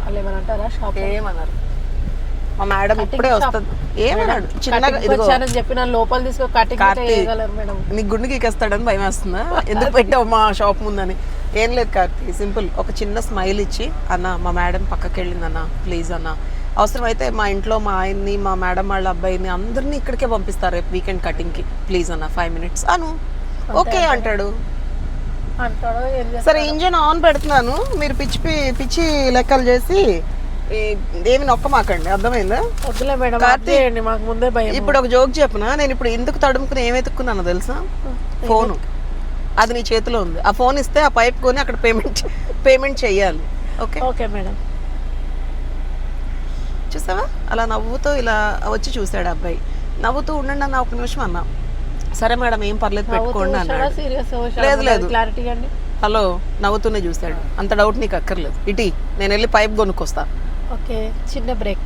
వాళ్ళు ఏమని అంటారా షాప్ ఏమన్నారు? మా మేడం ఇప్పుడే వస్తుంది. ఏమన్నాడు? చిన్నగా ఇదిగో వచ్చానని చెప్పిన లోపల తీసుకో కటింగ్ కార్తీ, చేయగలరు మేడం. నీ గుండె గీకేస్తాడని భయం వేస్తుందా? ఎందుకు పెట్టావు మా షాప్ ముందని? ఏం లేదు కార్తీ, సింపుల్ ఒక చిన్న స్మైల్ ఇచ్చి, అన్న మా మేడం పక్కకి వెళ్ళిందన్న ప్లీజ్ అన్న, అవసరమైతే మా ఇంట్లో మా ఆయన్ని మా మేడం వాళ్ళ అబ్బాయిని అందరినీ ఇక్కడికే పంపిస్తారు రేపు వీకెండ్ కటింగ్కి, ప్లీజ్ అన్న 5 minutes అను. ఓకే అంటాడు. అంటాడో ఏం చేస్తాడో. సరే ఇంజిన్ ఆన్ పెడుతున్నాను, మీరు పిచ్చి లెక్కలు చేసి ఏమి నొక్కమాకండి, అర్థమైందా? వద్దులే మేడం, కార్తీ, చేయండి, మాకు ముందే భయం. ఇప్పుడు ఒక జోక్ చెప్పనా? నేను ఇప్పుడు ఎందుకు తడుముకుని ఏం వెతుక్కున్నానో తెలుసా? ఫోను. అది నీ చేతిలో ఉంది. ఆ ఫోన్ ఇస్తే ఆ పైప్ కొని అక్కడ పేమెంట్ చెయ్యాలి. Okay okay madam. చూసావా అలా నవ్వుతూ ఇలా వచ్చి చూసాడు అబ్బాయి. నవ్వుతూ ఉండండి అన్న, ఒక నిమిషం అన్నా. సరే మేడం ఏం పర్లేదు పెట్టుకోండి అన్నాడు. సీరియస్ లేదు. క్లారిటీ అండి. హలో నవ్వుతూనే చూశాడు. అంత డౌట్ నీకు అక్కర్లేదు. ఇటీ నేను వెళ్ళి పైప్ కొనుక్కొస్తా. ఓకే చిన్న బ్రేక్.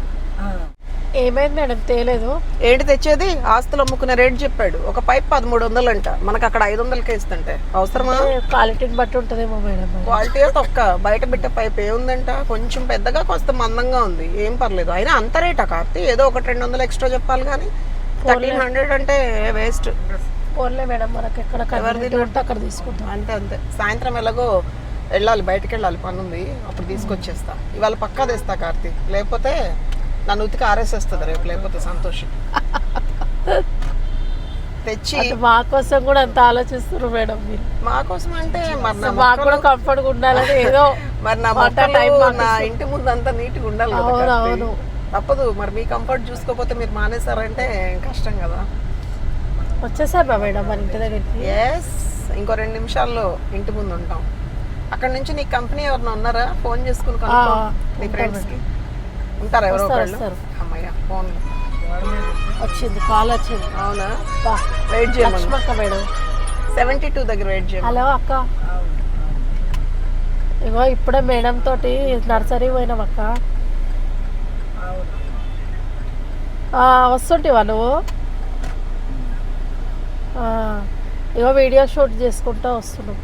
ఏమైంది మేడం తేలేదు? ఏంటి తెచ్చేది? ఆస్తులు అమ్ముకునే రేట్ చెప్పాడు. ఒక పైప్ 1300 అంట, మనకు అక్కడ 500కే ఇస్తుంటే అవసరమా? క్వాలిటీని బట్టి ఉంటుందేమో మేడం. క్వాలిటీ తొక్క, బయట పెట్టే పైప్ ఏముందంట, కొంచెం పెద్దగా కొంత మందంగా ఉంది, ఏం పర్లేదు. అయినా అంత రేటా కార్తీ? ఏదో 100-200 ఎక్స్ట్రా చెప్పాలి కానీ 1300 అంటే వేస్ట్. పోన్లే మేడం, మనకి ఎక్కడ కన్వీనియంట్ ఉంటే అక్కడ తీసుకుంటాం. అంతే. సాయంత్రం ఎలాగో వెళ్ళాలి, బయటకు వెళ్ళాలి, పని ఉంది, అప్పుడు తీసుకొచ్చేస్తా. ఇవాళ పక్కా తెస్తా కార్తీ, లేకపోతే నన్ను ఉతికి ఆరేసేస్తుంది రేపు, లేకపోతే సంతోషం తెచ్చి. మా కోసం కూడా అంత ఆలోచిస్తున్నారు మేడం మీరు. మా కోసం అంటే మరి మాకు కూడా కంఫర్ట్గా ఉండాలని ఏదో మరి నా ఇంటి ముందు అంతా నీట్గా ఉండాలి కదా. అవును తప్పదు మరి. మీ కంఫర్ట్ చూసుకోకపోతే మీరు మానేశారంటే కష్టం కదా. వచ్చేసారా మేడం మన ఇంటి దగ్గరికి? ఎస్, ఇంకో 2 నిమిషాల్లో ఇంటి ముందు ఉంటాం. అక్కడ నుంచి నీ కంపెనీ ఎవరైనా ఉన్నారా? ఫోన్ చేసుకుని కనుక్కో నీ ఫ్రెండ్స్కి. ఉంటారా ఎవరో ఒకళ్ళు? అమ్మయ్య ఫోన్ వచ్చింది కాల్ వచ్చింది. అవునా? బా, వెయిట్ చేయమను. లక్ష్మక్క మేడం. 72 దగ్గర వెయిట్ చేయమను. హలో అక్క, ఇగో ఇప్పుడే మేడం తోటి నర్సరీ పోయినాం అక్క. వస్తుంటివా నువ్వు? ఇగో వీడియో షూట్ చేసుకుంటూ వస్తున్నాం.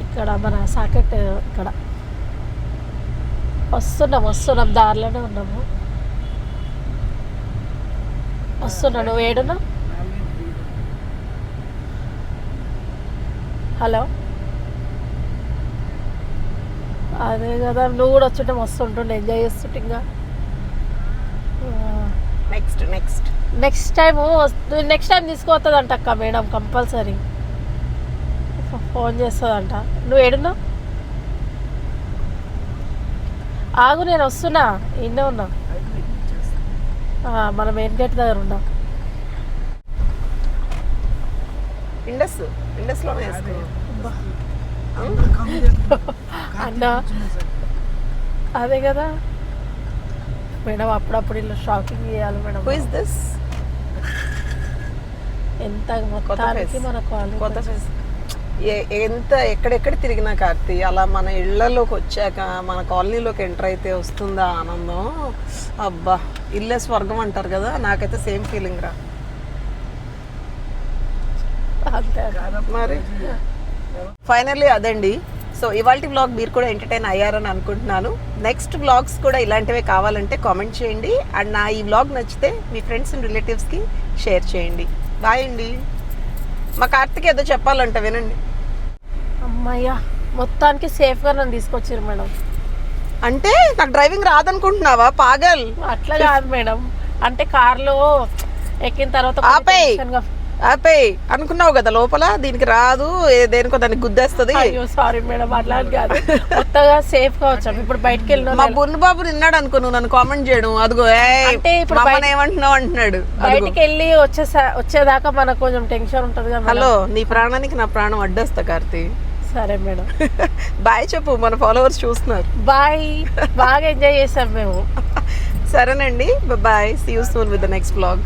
ఇక్కడ మన సాకెట్ ఇక్కడ వస్తున్నాం దారిలోనే ఉన్నాము. వస్తున్నా, నువ్వు ఏడున్నా? హలో, అదే కదా, నువ్వు కూడా వచ్చుంటే మస్తు ఉంటుండే, ఎంజాయ్ చేస్తుంటే. ఇంకా నెక్స్ట్ టైం తీసుకుపోతుందంట అక్క మేడం, కంపల్సరీ ఫోన్ చేస్తుందంట. నువ్వు ఏడున్నావు? ఆగు, నేను వస్తున్నా, ఇన్నే ఉన్నా. మన మెయిన్ గేట్ దగ్గర ఉన్నాం. ఇండస్లోనే వేసుకున్నాం అన్నా, అదే కదా మేడం, అప్పుడప్పుడు ఇలా షాపింగ్ చేయాలి మేడం. ఎంత మొత్తానికి మన కొత్త ఫేస్. ఎంత ఎక్కడెక్కడ తిరిగినా కార్తీ, అలా మన ఇళ్లలోకి వచ్చాక మన కాలనీలోకి ఎంటర్ అయితే వస్తుందా ఆనందం. అబ్బా, ఇల్లే స్వర్గం అంటారు కదా, నాకైతే సేమ్ ఫీలింగ్ రా. మరి ఫైనల్లీ అదండి. సో ఇవాళ వ్లాగ్ మీరు కూడా ఎంటర్టైన్ అయ్యారని అనుకుంటున్నాను. నెక్స్ట్ వ్లాగ్స్ కూడా ఇలాంటివే కావాలంటే కామెంట్ చేయండి. అండ్ నా ఈ వ్లాగ్ నచ్చితే మీ ఫ్రెండ్స్ అండ్ రిలేటివ్స్కి షేర్ చేయండి. బాయ్ అండి. మా కార్తిక్ ఏదో చెప్పాలంట, వినండి. అమ్మయ్యా, మొత్తానికి సేఫ్గా నన్ను తీసుకొచ్చారు మేడం. అంటే నాకు డ్రైవింగ్ రాదనుకుంటున్నావా పాగల్? అట్లా కాదు మేడం, అంటే కార్లో ఎక్కిన తర్వాత ఆపే అనుకున్నావు కదా లోపల, దీనికి రాదు, దేనికో దానికి గుద్దేస్తుంది. సారీ మేడం, అట్లా కాదు, కొత్తగా సేఫ్ గా వచ్చాం. ఇప్పుడు బయటకు వెళ్ళిన మా బున్ను బాబు నిన్నాడు అనుకో, నువ్వు నన్ను కామెంట్ చేయడం. అదిగో అంటే ఇప్పుడు ఏమంటున్నావు అంటున్నాడు. బయటికి వెళ్ళి వచ్చేదాకా మనకు కొంచెం టెన్షన్ ఉంటది కదా. హలో, నీ ప్రాణానికి నా ప్రాణం అడ్డేస్తా కార్తీ. సరే మేడం, బాయ్ చెప్పు, మన ఫాలోవర్స్ చూస్తున్నారు. బాయ్, బాగా ఎంజాయ్ చేసాం మేము. సరేనండి, bye. See you soon with the next vlog.